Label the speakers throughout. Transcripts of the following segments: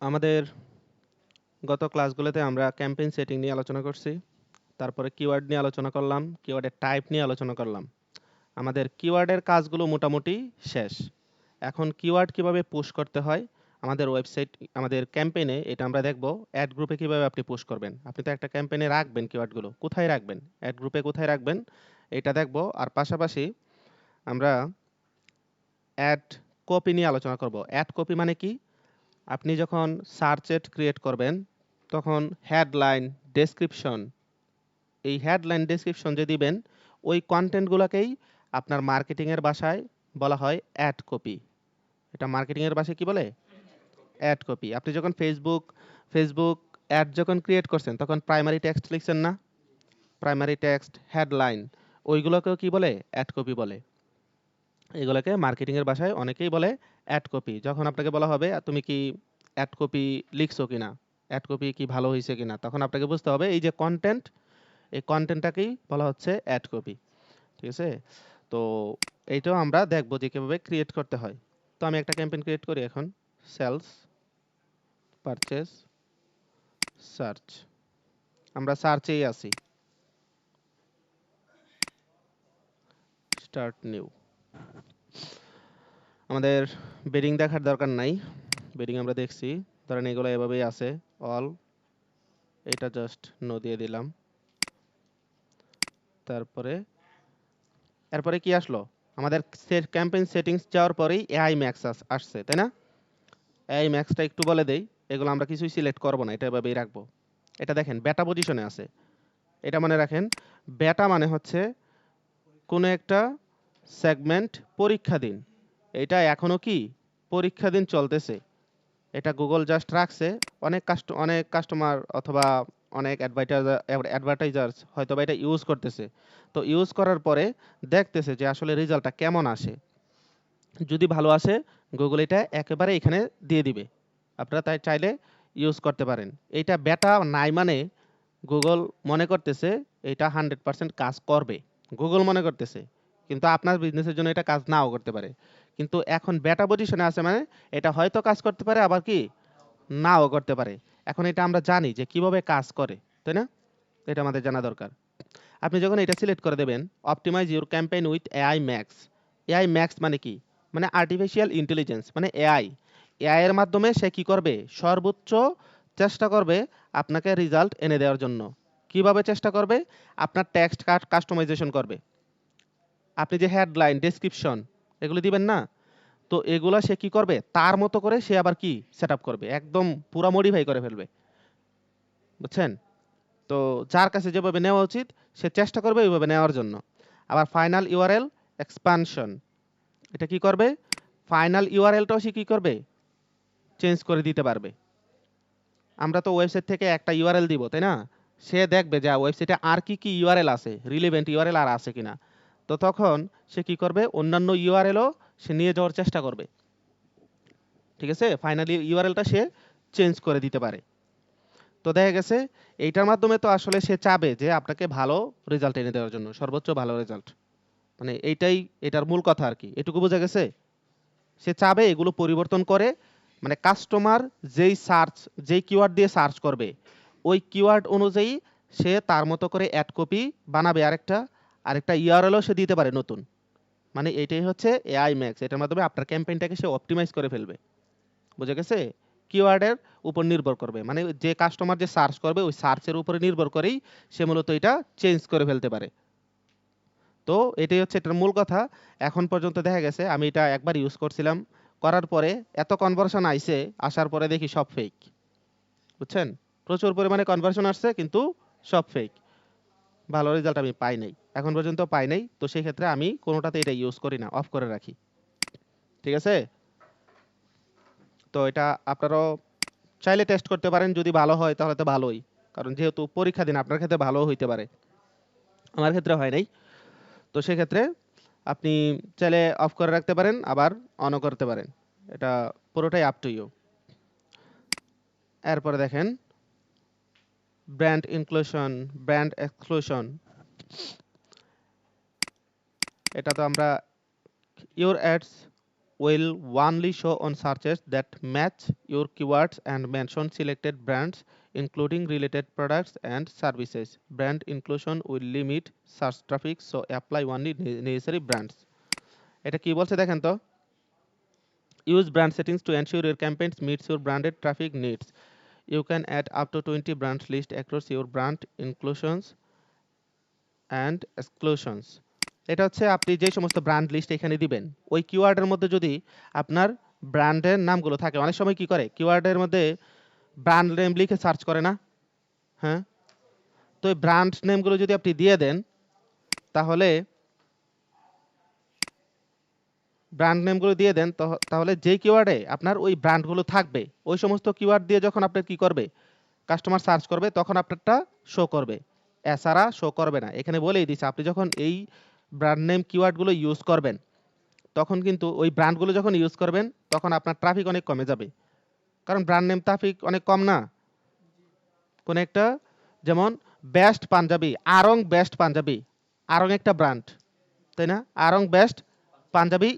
Speaker 1: আমাদের গত ক্লাসগুলোতে আমরা ক্যাম্পেইন সেটিং নিয়ে আলোচনা করছি। তারপরে কিওয়ার্ড নিয়ে আলোচনা করলাম, কিওয়ার্ডের টাইপ নিয়ে আলোচনা করলাম। আমাদের কিওয়ার্ডের কাজগুলো মোটামুটি শেষ। এখন কিওয়ার্ড কিভাবে পুশ করতে হয় আমাদের ওয়েবসাইট, আমাদের ক্যাম্পেইনে এটা আমরা দেখব। অ্যাড গ্রুপে কিভাবে আপনি পুশ করবেন। আপনি তো একটা ক্যাম্পেইনে রাখবেন কিওয়ার্ডগুলো, কোথায় রাখবেন? অ্যাড গ্রুপে কোথায় রাখবেন এটা দেখব। আর পাশাপাশি আমরা অ্যাড কপি নিয়ে আলোচনা করব। অ্যাড কপি মানে কি? আপনি যখন সার্চ এড ক্রিয়েট করবেন তখন হেডলাইন, ডেসক্রিপশন, এই হেডলাইন ডেসক্রিপশন যে দিবেন ওই কন্টেন্টগুলোকেই আপনার মার্কেটিংয়ের ভাষায় বলা হয় অ্যাড কপি। এটা মার্কেটিংয়ের ভাষায় কি বলে? Ad copy. আপনি যখন ফেসবুক অ্যাড যখন ক্রিয়েট করছেন তখন প্রাইমারি টেক্সট লিখছেন না? প্রাইমারি টেক্সট, হেডলাইন, ওইগুলোকেও কি বলে? অ্যাড কপি বলে। এগুলোকে মার্কেটিংয়ের ভাষায় অনেকেই বলে অ্যাড কপি। যখন আপনাকে বলা হবে তুমি কি অ্যাড কপি লিখছো কিনা, অ্যাড কপি কি ভালো হয়েছে কিনা, তখন আপনাকে বুঝতে হবে এই যে কন্টেন্ট, এই কন্টেন্টটাকেই বলা হচ্ছে অ্যাড কপি। ঠিক আছে? তো এইটাও আমরা দেখবো যে কিভাবে ক্রিয়েট করতে হয়। তো আমি একটা ক্যাম্পেইন ক্রিয়েট করি এখন। Sales, purchase, search. আমরা সার্চেই আছি। Start new. আমাদের বেডিং দেখার দরকার নাই, বেডিং আমরা দেখছি। ধরেন এগুলো এভাবেই আছে, অল, এটা জাস্ট নো দিয়ে দিলাম। তারপরে এরপরে কি আসলো? আমাদের ক্যাম্পেইন সেটিংস যাওয়ার পরেই এআই ম্যাক্স আসছে, তাই না? এআই ম্যাক্সটা একটু বলে দেই। এগুলো আমরা কিছুই সিলেক্ট করব না, এটা এভাবেই রাখবো। এটা দেখেন বেটা পজিশনে আছে। এটা মনে রাখেন, বেটা মানে হচ্ছে কোনো একটা সেগমেন্ট পরীক্ষা দিন। এটা এখনো কি পরীক্ষা দিন চলতেছে। এটা গুগল জাস্ট রাখছে। অনেক কাস্টমার অথবা অনেক অ্যাডভার্টাইজার্স হয়তো বা এটা ইউজ করতেছে। তো ইউজ করার পরে দেখতেছে যে আসলে রেজাল্টটা কেমন আসে। যদি ভালো আসে গুগল এটা একেবারে এখানে দিয়ে দিবে। আপনারা তাই চাইলে ইউজ করতে পারেন। এইটা বেটা নাই মানে গুগল মনে করতেছে এটা 100% কাজ করবে। গুগল মনে করতেছে, কিন্তু আপনার বিজনেসের জন্য এটা কাজ নাও করতে পারে। কিন্তু এখন বেটা পজিশনে আছে মানে এটা হয়তো কাজ করতে পারে, আবার কি নাও করতে পারে। এখন এটা আমরা জানি যে কিভাবে কাজ করে, তাই না? এটা আমাদের জানা দরকার। আপনি যখন এটা সিলেক্ট করে দেবেন, optimise your campaign with AI max. AI max মানে কি? মানে আর্টিফিশিয়াল ইন্টেলিজেন্স, মানে এআই। এআই এর মাধ্যমে সে কি করবে? সর্বোচ্চ চেষ্টা করবে আপনাকে রেজাল্ট এনে দেওয়ার জন্য। কিভাবে চেষ্টা করবে? আপনার টেক্সট কাস্টমাইজেশন করবে। আপনি যে হেডলাইন, ডেসক্রিপশন এগুলো দিবেন না? তো এগুলা সে কি করবে? তার মতো করে সে আবার কি সেটআপ করবে, একদম পুরা মডিফাই করে ফেলবে। বুঝছেন? তো যার কাছে যেভাবে নেওয়া উচিত সে চেষ্টা করবে ওইভাবে নেওয়ার জন্য। আবার ফাইনাল ইউআরএল এক্সপানশন, এটা কি করবে? ফাইনাল ইউআরএলটাও সে কি করবে? চেঞ্জ করে দিতে পারবে। আমরা তো ওয়েবসাইট থেকে একটা ইউআরএল দিব, তাই না? সে দেখবে যে ওয়েবসাইটে আর কি কি ইউআরএল আছে, রিলেভেন্ট ইউআরএল আর আছে কিনা। তো তখন সে কি করবে? অন্যান্য ইউআরএলও সে নিয়ে যাওয়ার চেষ্টা করবে। ঠিক আছে? ফাইনালি ইউআরএলটা সে চেঞ্জ করে দিতে পারে। তো দেখা গেছে এইটার মাধ্যমে তো আসলে সে চাবে যে আপনাকে ভালো রেজাল্ট এনে দেওয়ার জন্য, সর্বোচ্চ ভালো রেজাল্ট। মানে এইটাই এটার মূল কথা আর কি। এটুকু বোঝা গেছে? সে চাবে এগুলো পরিবর্তন করে, মানে কাস্টমার যেই কিওয়ার্ড দিয়ে সার্চ করবে ওই কিওয়ার্ড অনুযায়ী সে তার মতো করে অ্যাড কপি বানাবে। আরেকটা ইউআরএলও সে দিতে পারে নতুন। মানে এটাই হচ্ছে এআই ম্যাক্স। এটার মাধ্যমে আপনার ক্যাম্পেইনটাকে সে অপটিমাইজ করে ফেলবে। বুঝা গেছে? কিওয়ার্ডের উপর নির্ভর করবে, মানে যে কাস্টমার যে সার্চ করবে ওই সার্চের উপরে নির্ভর করেই সে মূলত এটা চেঞ্জ করে ফেলতে পারে। তো এটাই হচ্ছে এটার মূল কথা। এখন পর্যন্ত দেখা গেছে আমি এটা একবার ইউজ করছিলাম, করার পরে এত কনভার্সন আইছে, আসার পরে দেখি সব ফেক। বুঝছেন? প্রচুর পরিমাণে কনভার্সন আসছে কিন্তু সব ফেক। ভালো রেজাল্ট আমি পাই নাই, এখন পর্যন্ত পাই নাই। তো সেই ক্ষেত্রে আমি কোনোটাতে এটা ইউজ করি না, অফ করে রাখি। ঠিক আছে? তো এটা আপনারাও চাইলে টেস্ট করতে পারেন। যদি ভালো হয় তাহলে তো ভালোই, কারণ যেহেতু পরীক্ষা দিন আপনার ক্ষেত্রে ভালো হইতে পারে, আমার ক্ষেত্রে হয় নাই। তো সেক্ষেত্রে আপনি চাইলে অফ করে রাখতে পারেন, আবার অনও করতে পারেন। এটা পুরোটাই আপ টু ইউ। এরপরে দেখেন ব্র্যান্ড ইনক্লুশন, ব্র্যান্ড এক্সক্লুশন। এটা তো আমরা your ads will only show on searches that match your keywords and mention selected brands, including related products and services. Brand inclusion will limit search traffic, so apply only necessary brands. এটা কি বলছে দেখেন তো? Use brand settings to ensure your campaigns meets your branded traffic needs. You can add up to 20 brand list across your brand inclusions and exclusions. এটা হচ্ছে আপনি যে সমস্ত ব্র্যান্ড লিস্ট এখানে দিবেন ওই কিওয়ার্ডের মধ্যে যদি আপনার ব্র্যান্ডের নামগুলো থাকে, অনেক সময় কি করে কিওয়ার্ডের মধ্যে ব্র্যান্ড নেম লিখে সার্চ করে না, হ্যাঁ, তো এই ব্র্যান্ড নেমগুলো যদি আপনি দিয়ে দেন তাহলে ব্র্যান্ড নেমগুলো দিয়ে দেন তাহলে যে কিওয়ার্ডে আপনার ওই ব্র্যান্ডগুলো থাকবে ওই সমস্ত কিওয়ার্ড দিয়ে যখন আপনার কি করবে কাস্টমার সার্চ করবে তখন আপনারটা শো করবে, এছাড়া শো করবে না। এখানে বলেই দিচ্ছে আপনি যখন এই ব্র্যান্ড নেম কিওয়ার্ডগুলো ইউজ করবেন তখন কিন্তু ওই ব্র্যান্ডগুলো যখন ইউজ করবেন তখন আপনার ট্রাফিক অনেক কমে যাবে, কারণ ব্র্যান্ড নেম ট্রাফিক অনেক কম না। কোন একটা যেমন বেস্ট পাঞ্জাবি, আরং বেস্ট পাঞ্জাবি, আরং একটা ব্র্যান্ড, তাই না? Aarong best Punjabi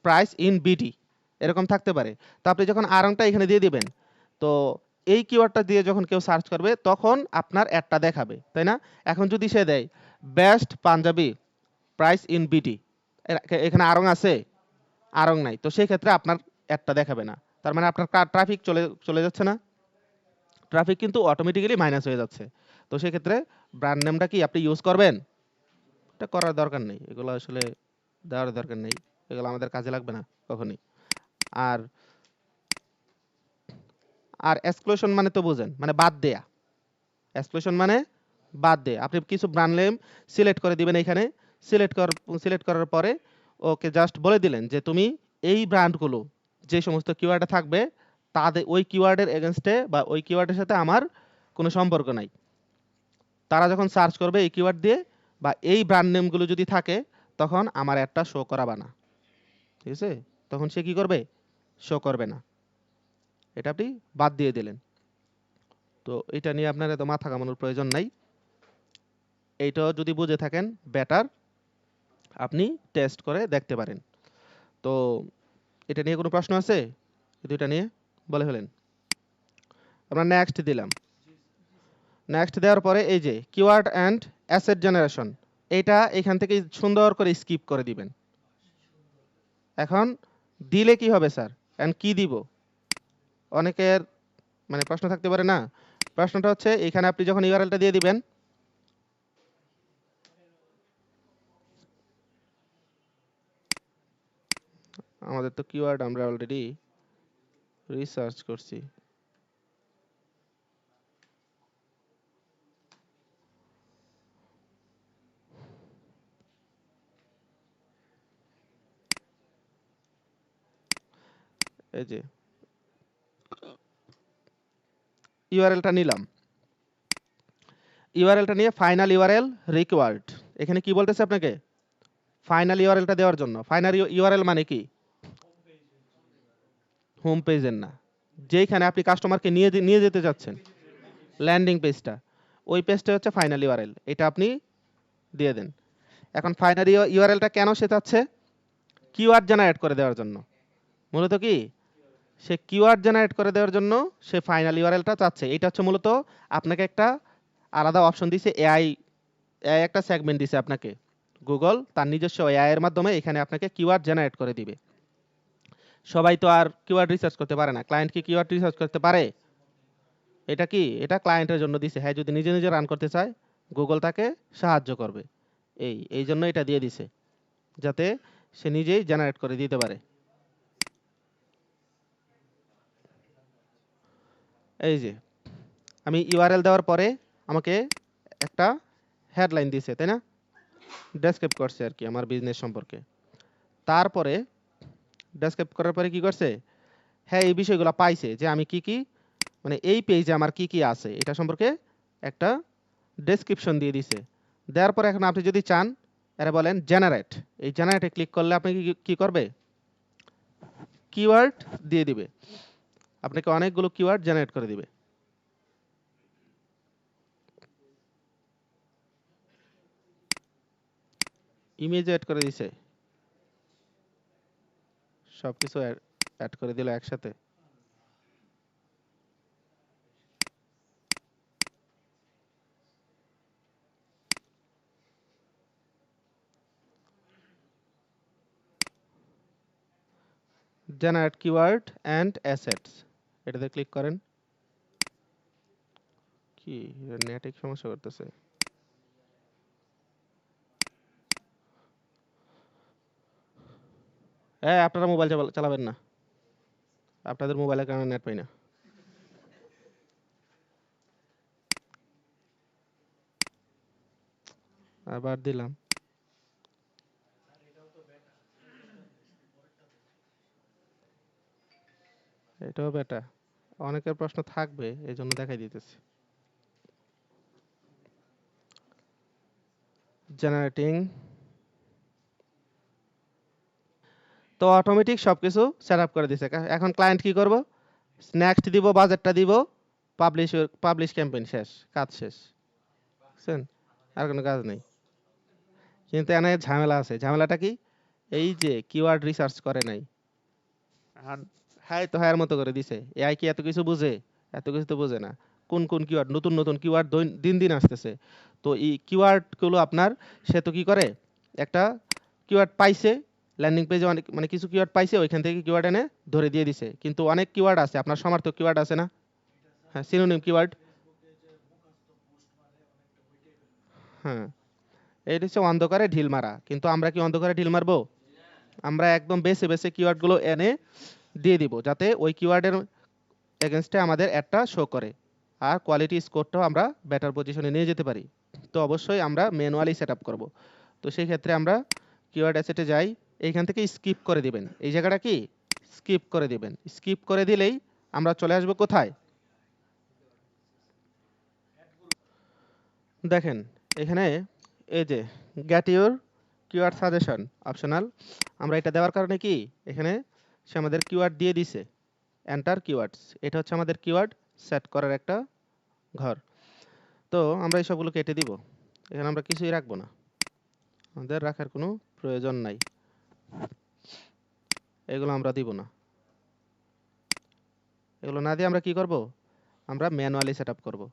Speaker 1: price in BD এরকম থাকতে পারে। তো আপনি যখন আরংটা এখানে দিয়ে দিবেন তো এই কিওয়ার্ডটা দিয়ে যখন কেউ সার্চ করবে তখন আপনার অ্যাডটা দেখাবে, তাই না? এখন যদি সে দেয় best Punjabi price in BD, এখানে আরং আছে? আরং নাই, তো সেই ক্ষেত্রে আপনার অ্যাডটা দেখাবে না। তার মানে আপনার ট্রাফিক চলে চলে যাচ্ছে না, ট্রাফিক কিন্তু অটোমেটিক্যালি মাইনাস হয়ে যাচ্ছে। তো সেই ক্ষেত্রে ব্র্যান্ড নেমটা কি আপনি ইউজ করবেন? এটা করার দরকার নেই, এগুলো আসলে দেওয়ার দরকার নেই, এগুলো আমাদের কাজে লাগবে না কখনই। আর আর এক্সক্লুশন মানে তো বুঝেন, মানে বাদ দেয়া। এক্সক্লুশন মানে বাদ দেয়া। আপনি কিছু ব্র্যান্ড নেম সিলেক্ট করে দিবেন এখানে, সিলেক্ট করার পরে ওকে জাস্ট বলে দিলেন যে তুমি এই ব্র্যান্ডগুলো যে সমস্ত কিওয়ার্ডে থাকবে তাদের ওই কিওয়ার্ডের এগেনস্টে বা ওই কিওয়ার্ডের সাথে আমার কোনো সম্পর্ক নাই। তারা যখন সার্চ করবে এই কিওয়ার্ড দিয়ে বা এই ব্র্যান্ড নেমগুলো যদি থাকে তখন আমার একটা শো করাবে না, ঠিক আছে? তখন সে কি করবে? শো করবে না। এটা আপনি বাদ দিয়ে দিলেন। তো এটা নিয়ে আপনার এত মাথা ঘামানোর প্রয়োজন নাই। এইটাও যদি বুঝে থাকেন বেটার, আপনি টেস্ট করে দেখতে পারেন। তো এটা নিয়ে কোনো প্রশ্ন আছে? এই দুইটা নিয়ে বলে ফেলেন। আমরা নেক্সট দিলাম। নেক্সট দেওয়ার পরে এই যে কিওয়ার্ড অ্যান্ড অ্যাসেট জেনারেশন, এটা এখান থেকে সুন্দর করে স্কিপ করে দিবেন। এখন দিলে কি হবে স্যার, এন্ড কি দিব? অনেকের মানে প্রশ্ন থাকতে পারে না। প্রশ্নটা হচ্ছে এখানে আপনি যখন ইউআরএলটা দিয়ে দিবেন, আমাদের তো কিওয়ার্ড আমরা অলরেডি রিসার্চ করছি। এই যে ইউআরএলটা নিলাম, ইউআরএলটা নিয়ে ফাইনাল ইউআরএল রিকোয়ার্ড, এখানে কি বলতেছে আপনাকে? ফাইনাল ইউআরএলটা দেওয়ার জন্য। ফাইনাল ইউআরএল মানে কি? হোম পেজের না, যেখানে আপনি কাস্টমারকে নিয়ে যেতে চাচ্ছেন, ল্যান্ডিং পেজটা, ওই পেজটা হচ্ছে ফাইনাল ইউআরএল, এটা আপনি দিয়ে দেন। এখন ফাইনাল ইউআরএলটা কেন সে চাচ্ছে? কিওয়ার্ড জেনারেট করে দেওয়ার জন্য। মূলত কি সে কিওয়ার্ড জেনারেট করে দেওয়ার জন্য সে ফাইনাল ইউআরএলটা চাচ্ছে। এটা হচ্ছে মূলত আপনাকে একটা আলাদা অপশন দিছে, এআই এআই একটা সেগমেন্ট দিছে আপনাকে গুগল তার নিজস্ব এআই এর মাধ্যমে এখানে আপনাকে কিওয়ার্ড জেনারেট করে দিবে। সবাই তো আর কিওয়ার্ড রিসার্চ করতে পারে না, ক্লায়েন্ট কি কিওয়ার্ড রিসার্চ করতে পারে? এটা কি এটা ক্লায়েন্টের জন্য দিছে, হ্যাঁ যদি নিজে নিজে রান করতে চায় গুগল তাকে সাহায্য করবে। এই জন্য এটা দিয়ে দিছে যাতে সে নিজেই জেনারেট করে দিতে পারে। এই যে আমি ইউআরএল দেওয়ার পরে আমাকে একটা হেডলাইন দিছে, তাই না? ডেসক্রাইব করছে আর কি আমার বিজনেস সম্পর্কে। তারপরে ডেসক্রাইব করার পরে কি করছে? হ্যাঁ এই বিষয়গুলো পাইছে যে আমি কি কি মানে এই পেজে আমার কি কি আছে এটা সম্পর্কে একটা ডেসক্রিপশন দিয়ে দিছে। দেওয়ার পরে এখন আপনি যদি চান এরা বলেন জেনারেট, এই জেনারেটে ক্লিক করলে আপনি কি করবে? কিওয়ার্ড দিয়ে দিবে, আপনাকে অনেকগুলো কিওয়ার্ড জেনারেট করে দিবে। ইমেজ এড করে দিছে, সবকিছু অ্যাড করে দিল একসাথে। জেনারেট কিওয়ার্ড অ্যান্ড অ্যাসেটস, এটাতে ক্লিক করেন। কি নেটে সমস্যা করতেছে? হ্যাঁ, আপনারা মোবাইল চালাবেন না, আপনাদের মোবাইলের কারণে নেট পাই না। আবার দিলাম। এটাও বেটা, অনেকের প্রশ্ন থাকবে এই জন্য দেখাই দিতেছি। জেনারেটিং। তো অটোমেটিক সবকিছু সেট আপ করে দিছে। এখন ক্লায়েন্ট কি করব? নেক্সট দিব, বাজেটটা দিব, পাবলিশ, পাবলিশ ক্যাম্পেইন, শেষ, কাজ শেষ। বুঝছেন? আর কোনো কাজ নেই। কিন্তু এখানে ঝামেলা আছে। ঝামেলাটা কি? এই যে কিওয়ার্ড রিসার্চ করে নাই। আর হ্যাঁ, তো হ্যাঁ মতো করে দিছে। এআই কি এত কিছু বুঝে? এত কিছু তো বুঝে না। কোন কোন কিওয়ার্ড, নতুন নতুন কিওয়ার্ড দিন দিন আসতেছে। তো এই কিওয়ার্ড গুলো আপনার, সে তো কি করে, একটা কিওয়ার্ড পাইছে, ল্যান্ডিং পেজে অনেক মানে কিছু কিওয়ার্ড পাইছে, ওইখান থেকে কিওয়ার্ড এনে ধরে দিয়ে দিছে। কিন্তু অনেক কিওয়ার্ড আছে, আপনার সমার্থক কিওয়ার্ড আছে না? হ্যাঁ, সিনোনিম কিওয়ার্ড। হ্যাঁ, এটা হচ্ছে অন্ধকারে ঢিল মারা। কিন্তু আমরা কি অন্ধকারে ঢিল মারবো? আমরা একদম বেছে বেছে কিওয়ার্ড গুলো এনে দিয়ে দিব, যাতে ওই কিওয়ার্ডের এগেনস্টে আমাদের অ্যাডটা শো করে, আর কোয়ালিটি স্কোরটাও আমরা বেটার পজিশনে নিয়ে যেতে পারি। তো অবশ্যই আমরা ম্যানুয়ালি সেট আপ করবো। তো সেই ক্ষেত্রে আমরা কিওয়ার্ড অ্যাসেটে যাই, এইখান থেকে স্কিপ করে দিবেন, এই জায়গাটা কি স্কিপ করে দিবেন। স্কিপ করে দিলেই আমরা চলে আসবো কোথায়? দেখেন এখানে এই যে get your keyword suggestion optional, আমরা এটা দেওয়ার কারণে কি, এখানে সে আমাদের কিওয়ার্ড দিয়ে দিছে, এন্টার কিওয়ার্ডস, এটা হচ্ছে আমাদের কিওয়ার্ড সেট করার একটা ঘর। তো আমরা এই সবগুলো কেটে দিব, এখানে আমরা কিছুই রাখবো না, আমাদের রাখার কোনো প্রয়োজন নাই, এগুলো আমরা দিব না। এগুলো না দিয়ে আমরা কি করব? আমরা ম্যানুয়ালি সেট আপ করবো।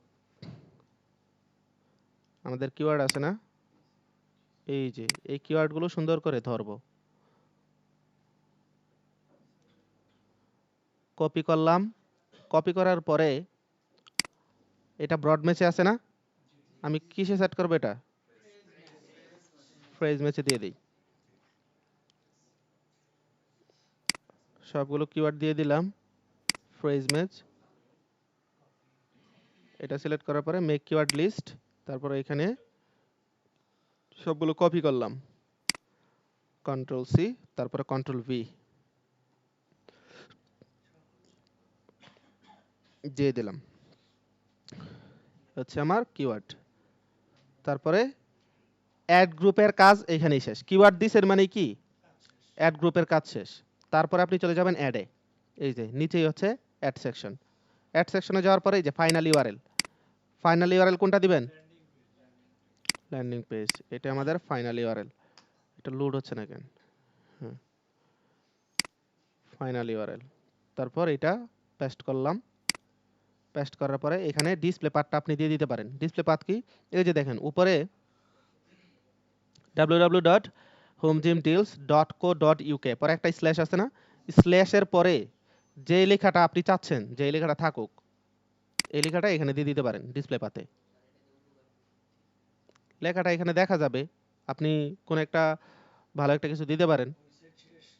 Speaker 1: আমাদের কিওয়ার্ড আছে না, এই যে এই কিওয়ার্ডগুলো সুন্দর করে ধরবো, কপি করলাম। কপি করার পরে এটা ব্রড ম্যাচে আছে না, আমি কিসে সেট করবো? এটা ফ্রেজ ম্যাচে দিয়ে দিই। সবগুলো কিওয়ার্ড দিয়ে দিলাম, ফ্রেজ ম্যাচ। এটা সিলেক্ট করার পরে মেক কিওয়ার্ড লিস্ট, তারপরে এখানে সবগুলো কপি করলাম, কন্ট্রোল সি, তারপরে কন্ট্রোল ভি দিয়ে দিলাম, হচ্ছে আমার কিওয়ার্ড। তারপরে অ্যাড গ্রুপের কাজ এখানেই শেষ। কিওয়ার্ড দিস এর মানে কি, অ্যাড গ্রুপের কাজ শেষ। তারপরে আপনি চলে যাবেন অ্যাডে, এই যে নিচেই হচ্ছে অ্যাড সেকশন। অ্যাড সেকশনে যাওয়ার পরে এই যে ফাইনাল ইউআরএল, ফাইনাল ইউআরএল কোনটা দিবেন? ল্যান্ডিং পেজ, এটা আমাদের ফাইনাল ইউআরএল। এটা লোড হচ্ছে না কেন? হ্যাঁ, ফাইনাল ইউআরএল। তারপর এটা পেস্ট করলাম। পেস্ট করার পরে এখানে ডিসপ্লে পাথটা আপনি দিয়ে দিতে পারেন। ডিসপ্লে পাথ কি? এই যে দেখেন উপরে www.homegymdeals.co.uk পরে একটা স্ল্যাশ আছে না, স্ল্যাশের পরে যে লেখাটা আপনি চাচ্ছেন যে লেখাটা থাকুক, এই লেখাটা এখানে দিয়ে দিতে পারেন ডিসপ্লে পাতে। লেখাটা এখানে দেখা যাবে, আপনি কোন একটা ভালো একটা কিছু দিতে পারেন।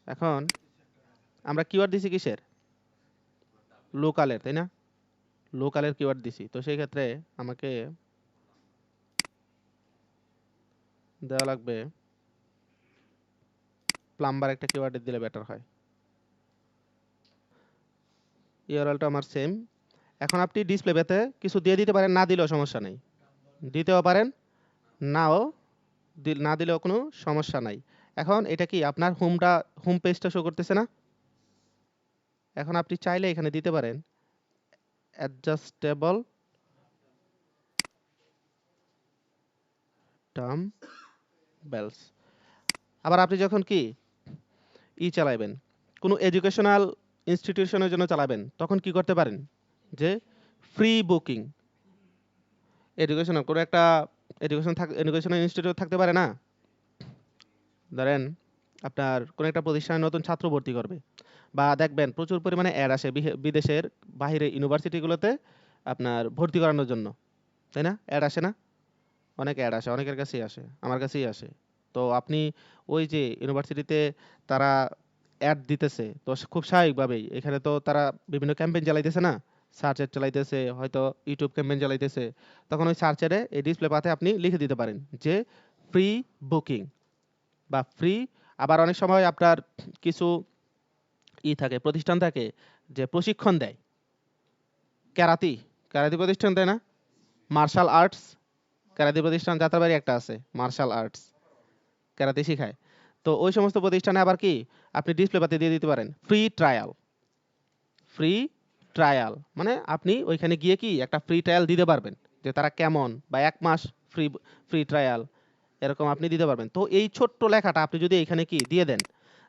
Speaker 1: এখন আমরা কিওয়ার্ড দিছি কিসের? লোকালের, তাই না? লোকালের কিওয়ার্ড দিছি, তো সেই ক্ষেত্রে আমাকে দেওয়া লাগবে প্লাম্বার, একটা কিওয়ার্ড দিলে বেটার হয়। ইউআরএলটা আমার সেম। এখন আপনি ডিসপ্লে পেতে কিছু দিয়ে দিতে পারেন, না দিলেও সমস্যা নেই। দিতেও পারেন, নাও না দিলেও কোনো সমস্যা নাই। এখন এটা কি আপনার হোম পেজটা শো করতেছে না? এখন আপনি চাইলে এখানে দিতে পারেন অ্যাডজাস্টেবল টার্ম বেলস। আবার আপনি যখন কি চালাইবেন, কোনো এডুকেশনাল ইনস্টিটিউশনের জন্য চালাবেন তখন কি করতে পারেন যে ফ্রি বুকিং এডুকেশনাল কোনো একটা এডুকেশনাল ইনস্টিটিউট থাকতে পারে না, ধরেন আপনার কোনো একটা প্রতিষ্ঠানে নতুন ছাত্র ভর্তি করবে বা দেখবেন প্রচুর পরিমাণে অ্যাড আসে বিদেশের বাইরে ইউনিভার্সিটিগুলোতে আপনার ভর্তি করানোর জন্য, তাই না? অ্যাড আসে না? অনেক অ্যাড আসে, অনেকের কাছেই আসে, আমার কাছেই আসে। তো আপনি ওই যে ইউনিভার্সিটিতে তারা অ্যাড দিতেছে তো খুব স্বাভাবিকভাবেই এখানে তো তারা বিভিন্ন ক্যাম্পেইন চালাইতেছে না, সার্চ অ্যাড চালাইতেছে, হয়তো ইউটিউব ক্যাম্পেইন চালাইতেছে, তখন ওই সার্চ অ্যাডে এই ডিসপ্লে পাতে আপনি লিখে দিতে পারেন যে ফ্রি বুকিং বা ফ্রি। আবার অনেক সময় আপনার কিছু থাকে, প্রতিষ্ঠান থাকে যে প্রশিক্ষণ দেয়, ক্যারাতি ক্যারাতি প্রতিষ্ঠান দেয় না, মার্শাল আর্টস ক্যারাতি প্রতিষ্ঠান যাত্রাবাড়ি একটা আছে মার্শাল আর্টস, ক্যারাতে শিখায়। তো ওই সমস্ত প্রতিষ্ঠানে আবার কি আপনি ডিসপ্লে পাতে দিয়ে দিতে পারেন ফ্রি ট্রায়াল। ফ্রি ট্রায়াল মানে আপনি ওইখানে গিয়ে কি একটা ফ্রি ট্রায়াল দিতে পারবেন যে তারা কেমন, বা 1 মাস ফ্রি ফ্রি ট্রায়াল এরকম আপনি দিতে পারবেন। তো এই ছোট্ট লেখাটা আপনি যদি এখানে কি দিয়ে দেন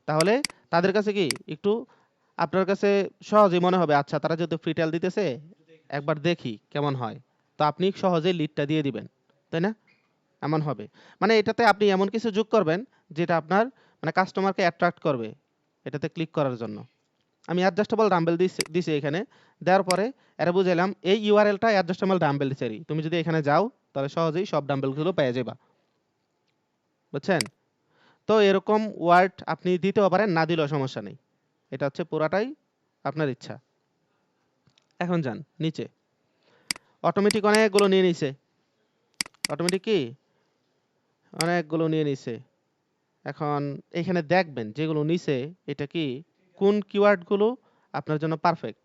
Speaker 1: তাহলে তাদের কাছে কি একটু আপনার কাছে সহজেই মনে হবে, আচ্ছা তারা যেহেতু ফ্রি ট্রায়াল দিতেছে একবার দেখি কেমন হয়, তো আপনি সহজেই লিডটা দিয়ে দিবেন, তাই না? এমন হবে। মানে এটাতে আপনি এমন কিছু যোগ করবেন যেটা আপনার মানে কাস্টমারকে অ্যাট্রাক্ট করবে এটাতে ক্লিক করার জন্য। আমি অ্যাডজাস্টেবল ডাম্বেল দিছি এখানে, দেওয়ার পরে এটা বুঝাইলাম এই ইউআরএলটা অ্যাডজাস্টেবল ডাম্বেল দিছেরই, তুমি যদি এখানে যাও তাহলে সহজেই সব ডাম্বেলগুলো পেয়ে যাবা, বুঝছেন? তো এরকম ওয়ার্ড আপনি দিতেও পারেন, না দিলেও সমস্যা নেই, এটা হচ্ছে পুরাটাই আপনার ইচ্ছা। এখন যান নিচে, অটোমেটিক অনেকগুলো নিয়ে নিছে, অটোমেটিক কি অনেকগুলো নিয়ে নিছে। এখন এখানে দেখবেন যেগুলো নিচে এটা কি কোন কিওয়ার্ডগুলো আপনার জন্য পারফেক্ট,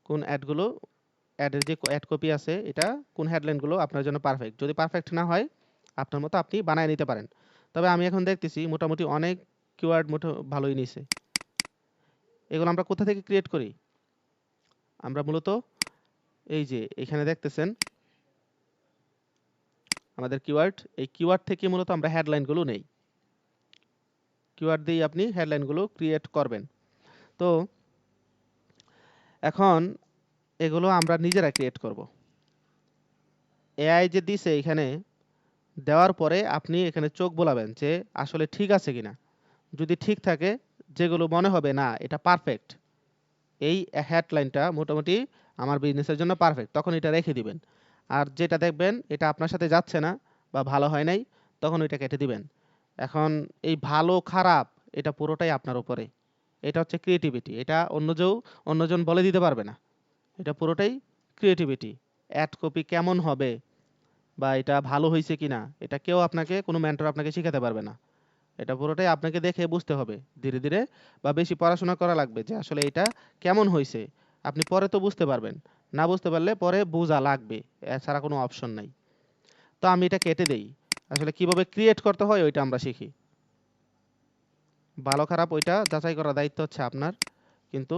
Speaker 1: কোন অ্যাডগুলো অ্যাডের যে অ্যাড কপি আছে এটা কোন হেডলাইনগুলো আপনার জন্য পারফেক্ট। যদি পারফেক্ট না হয় আপনার মতো আপনি বানায় নিতে পারেন। তবে আমি এখন দেখতেছি মোটামুটি অনেক কিওয়ার্ড ভালোই নিছে। এগুলো আমরা কোথা থেকে ক্রিয়েট করি? আমরা মূলত এই যে এখানে দেখতেছেন আমাদের কিওয়ার্ড, এই কিওয়ার্ড থেকে মূলত আমরা হেডলাইনগুলো নেই, কিওয়ার্ড দিয়ে আপনি হেডলাইনগুলো ক্রিয়েট করবেন। তো এখন এগুলো আমরা নিজেরা ক্রিয়েট করব। এআই যে দিছে এখানে দেওয়ার পরে আপনি এখানে চোখ বোলাবেন যে আসলে ঠিক আছে কিনা। যদি ঠিক থাকে, যেগুলো মনে হবে না এটা পারফেক্ট, এই হেডলাইনটা মোটামুটি আমার বিজনেসের জন্য পারফেক্ট, তখন এটা রেখে দিবেন। আর যেটা দেখবেন এটা আপনার সাথে যাচ্ছে না বা ভালো হয় নাই, তখন ওইটা কেটে দিবেন। এখন এই ভালো খারাপ এটা পুরোটাই আপনার উপরে, এটা হচ্ছে ক্রিয়েটিভিটি, এটা অন্যজন বলে দিতে পারবে না, এটা পুরোটাই ক্রিয়েটিভিটি। অ্যাড কপি কেমন হবে বা এটা ভালো হয়েছে কিনা এটা কেউ আপনাকে, কোনো মেন্টর আপনাকে শেখাতে পারবে না, এটা পুরোটাই আপনাকে দেখে বুঝতে হবে ধীরে ধীরে, বা বেশি পড়াশোনা করা লাগবে যে আসলে এটা কেমন হয়েছে। আপনি পরে তো বুঝতে পারবেন, না বুঝতে পারলে পরে বোঝা লাগবে, এছাড়া কোনো অপশন নাই। তো আমি এটা কেটে দেই, আসলে কিভাবে ক্রিয়েট করতে হয় ওইটা আমরা শিখি। ভালো খারাপ ওইটা যাচাই করার দায়িত্ব হচ্ছে আপনার, কিন্তু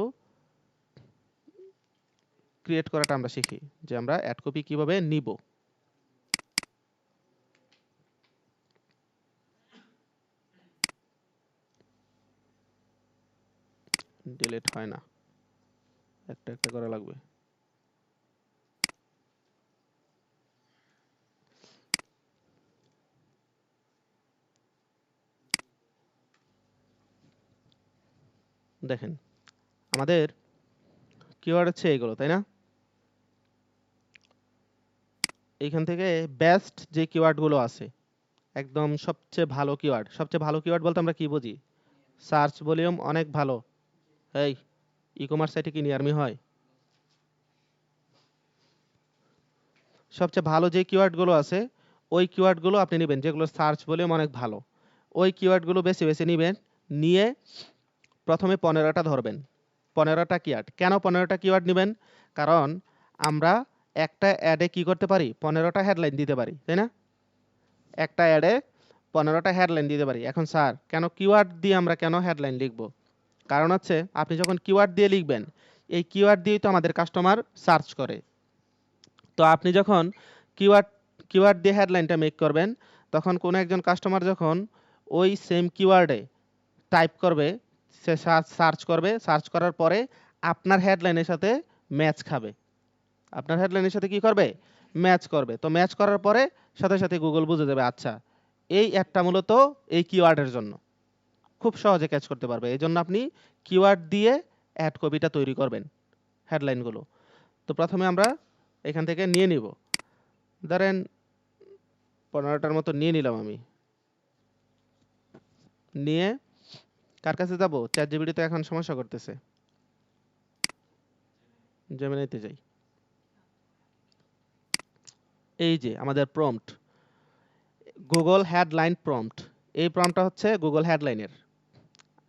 Speaker 1: ক্রিয়েট করাটা আমরা শিখি যে আমরা অ্যাড কপি কিভাবে নিব। ডিলিট হয় না, একটা একটা করা লাগবে। দেখেন আমাদের কিওয়ার্ড হচ্ছে এগুলো, তাই না? এইখান থেকে বেস্ট যে কিওয়ার্ডগুলো আছে, একদম সবচেয়ে ভালো কিওয়ার্ড, সবচেয়ে ভালো কিওয়ার্ড বলতে আমরা কি বুঝি? সার্চ ভলিউম অনেক ভালো। এই ই কমার্স সাইটে কি নিয়ারমি হয়? সবচেয়ে ভালো যে কিওয়ার্ডগুলো আছে ওই কিওয়ার্ডগুলো আপনি নেবেন, যেগুলো সার্চ ভলিউম অনেক ভালো, ওই কিওয়ার্ডগুলো বেছে বেছে নেবেন। নিয়ে প্রথমে 15টা ধরবেন, 15টা কিওয়ার্ড। কেন 15টা কিওয়ার্ড নেবেন? কারণ আমরা একটা অ্যাডে কি করতে পারি, 15টা হেডলাইন দিতে পারি, তাই না? একটা অ্যাডে 15টা হেডলাইন দিতে পারি। এখন স্যার কেন কিওয়ার্ড দিয়ে আমরা কেন হেডলাইন লিখব? কারণ হচ্ছে আপনি যখন কিওয়ার্ড দিয়ে লিখবেন, এই কিওয়ার্ড দিয়েই তো আমাদের কাস্টমার সার্চ করে। তো আপনি যখন কিওয়ার্ড কিওয়ার্ড দিয়ে হেডলাইনটা মেক করবেন, তখন কোনো একজন কাস্টমার যখন ওই সেম কিওয়ার্ডে টাইপ করবে সে সার্চ করবে, সার্চ করার পরে আপনার হেডলাইনের সাথে ম্যাচ খাবে, আপনার হেডলাইনের সাথে কি করবে, ম্যাচ করবে। তো ম্যাচ করার পরে সাথে সাথে গুগল বুঝে যাবে আচ্ছা এই অ্যাডটা মূলত এই কিওয়ার্ডের জন্য, খুব সহজে ক্যাচ করতে পারবে। এই জন্য আপনি কিওয়ার্ড দিয়ে অ্যাড কপিটা তৈরি করবেন হেডলাইনগুলো। তো প্রথমে আমরা এখান থেকে নিয়ে নিব, ধরেন 15টার মতো নিয়ে নিলাম আমি, নিয়ে কার কাছে যাব, চ্যাট জিপিটি তো এখন সমস্যা করতেছে, জেমিনাইতে যাই। এই যে আমাদের প্রম্পট, গুগল হেডলাইন প্রম্পট, এই প্রম্পটটা হচ্ছে গুগল হেডলাইনের,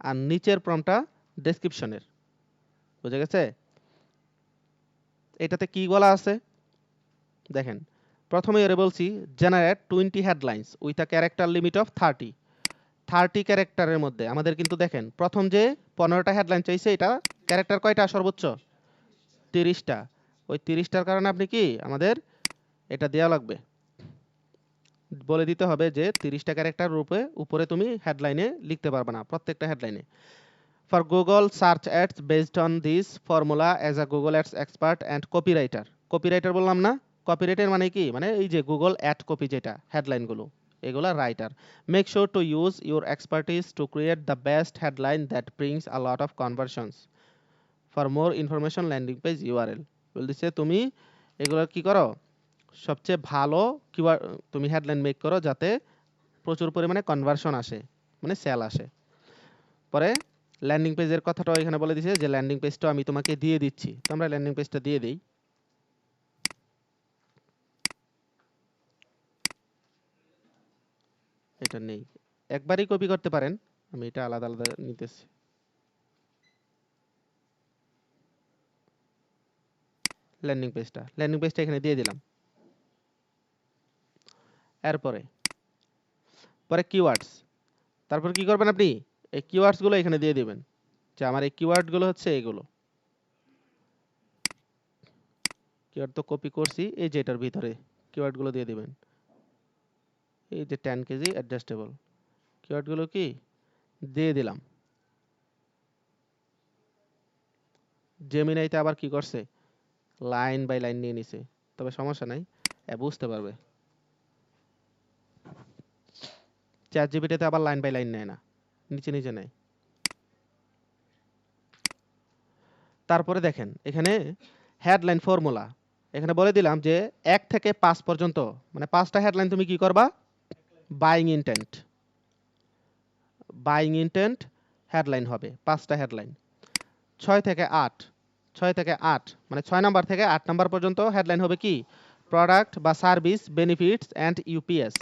Speaker 1: আর নিচের প্রম্পটটা ডেসক্রিপশনের, বুঝে গেছে? এটাতে কি বলা আছে দেখেন, প্রথমে এর বলছি generate 20 headlines with a character limit of 30 ক্যারেক্টারের মধ্যে। আমাদের কিন্তু দেখেন প্রথম যে 15টা হেডলাইন চাইছে, এটা ক্যারেক্টার কয়টা সর্বোচ্চ, 30টা। ওই 30টার কারণে আপনি কি আমাদের এটা দেওয়া লাগবে, বলে দিতে হবে যে 30টা ক্যারেক্টার রূপে উপরে তুমি হেডলাইনে লিখতে পারবে না, প্রত্যেকটা হেডলাইনে। For Google search ads based on this formula as a Google ads expert and copywriter. Copywriter বললাম না, কপিরাইটার মানে কি, মানে এই যে গুগল অ্যাড কপি যেটা হেডলাইনগুলো, এগুলা writer. Make sure to use your expertise to create the best headline that brings a lot of conversions. For more information landing page URL. বলতেছে তুমি এগুলো কি করো, সবচেয়ে ভালো কিওয়ার্ড তুমি হেডলাইন মেক করো যাতে প্রচুর পরিমাণে কনভার্সন আসে, মানে সেল আসে। পরে ল্যান্ডিং পেজের কথাটাও এখানে বলে দিয়েছে যে ল্যান্ডিং পেজটা আমি তোমাকে দিয়ে দিচ্ছি। তো আমরা ল্যান্ডিং পেজটা দিয়ে দিই। এটা নেই, একবারই কপি করতে পারেন, আমি এটা আলাদা আলাদা নিতেছি। ল্যান্ডিং পেজটা এখানে দিয়ে দিলাম। এরপরে পরে কিওয়ার্ডস, তারপর কি করবেন আপনি, এই কিওয়ার্ডস গুলো এখানে দিয়ে দিবেন যে আমার এই কিওয়ার্ড গুলো হচ্ছে এগুলো। কিওয়ার্ড তো কপি করছি, এই যে এটার ভিতরে কিওয়ার্ড গুলো দিয়ে দিবেন। এই যে 10 কেজি অ্যাডজাস্টেবল, কিওয়ার্ড গুলো কি দিয়ে দিলাম। জেমিনাইতে আবার কি করছে, লাইন বাই লাইন নিয়ে নিছে, তবে সমস্যা নাই, বুঝতে পারবে। চ্যাট জিপিটিতে আবার লাইন বাই লাইন নেয় না, নিচে নিচে নেয়। তারপরে দেখেন এখানে হেডলাইন ফর্মুলা, এখানে বলে দিলাম যে 1 থেকে 5 পর্যন্ত, মানে 5টা হেডলাইন তুমি কি করবা, buying intent, buying intent headline হবে 5টা হেডলাইন। 6 থেকে 8, 6 থেকে 8 মানে 6 নাম্বার থেকে 8 নাম্বার পর্যন্ত হেডলাইন হবে কি, প্রোডাক্ট বা সার্ভিস বেনিফিটস অ্যান্ড ইউপিএস।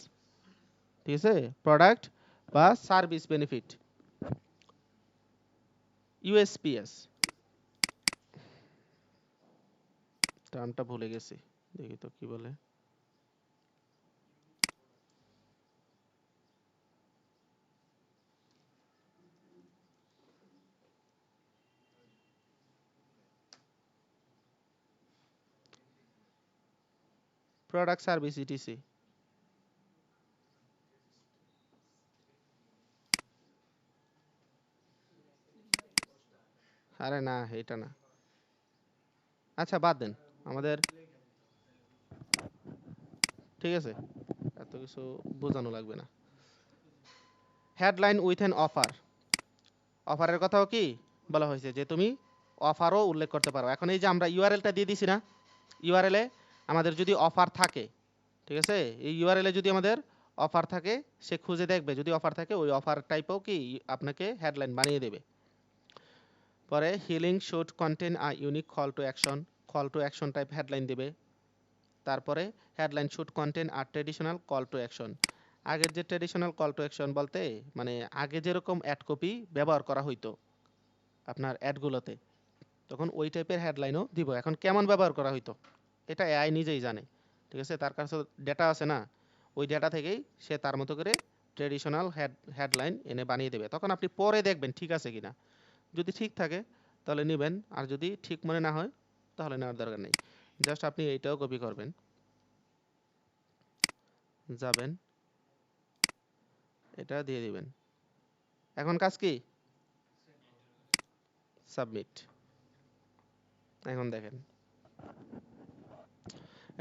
Speaker 1: ঠিক আছে, প্রোডাক্ট বা সার্ভিস বেনিফিট, ইউএসপিএস, টার্মটা ভুলে গেছি, দেখি তো কি বলে। Product service etc. আরে না, এটা না, আচ্ছা বাদ দেন, আমাদের ঠিক আছে, এত কিছু বোঝানো লাগবে না। হেডলাইন উইথ এন অফার, অফারের কথাও কি বলা হয়েছে যে তুমি অফারও উল্লেখ করতে পারো। এখন এই যে আমরা ইউআরএলটা দিয়ে দিছি না, ইউআরএলে আমাদের যদি অফার থাকে, ঠিক আছে, এই ইউআরএলে যদি আমাদের অফার থাকে, সে খুঁজে দেখবে, যদি অফার থাকে ওই অফার টাইপও কি আপনাকে হেডলাইন বানিয়ে দেবে। পরে healing should contain a unique call to action type headline দেবে। তারপরে headline should contain our traditional call to action. আগের যে ট্রেডিশনাল কল টু অ্যাকশন বলতে মানে আগে যেরকম অ্যাড কপি ব্যবহার করা হইতো আপনার অ্যাডগুলোতে, তখন ওই টাইপের হেডলাইনও দিব। এখন কেমন ব্যবহার করা হইতো এটা এআই নিজেই জানে, ঠিক আছে, তার কাছে ডেটা আছে না, ওই ডেটা থেকেই সে তার মতো করে ট্রেডিশনাল হেডলাইন এনে বানিয়ে দেবে। তখন আপনি পরে দেখবেন ঠিক আছে কিনা, যদি ঠিক থাকে তাহলে নেবেন, আর যদি ঠিক মনে না হয় তাহলে নেওয়ার দরকার নেই। জাস্ট আপনি এইটাও কপি করবেন, যাবেন, এটা দিয়ে দিবেন। এখন কাজ কি, সাবমিট। এখন দেখেন,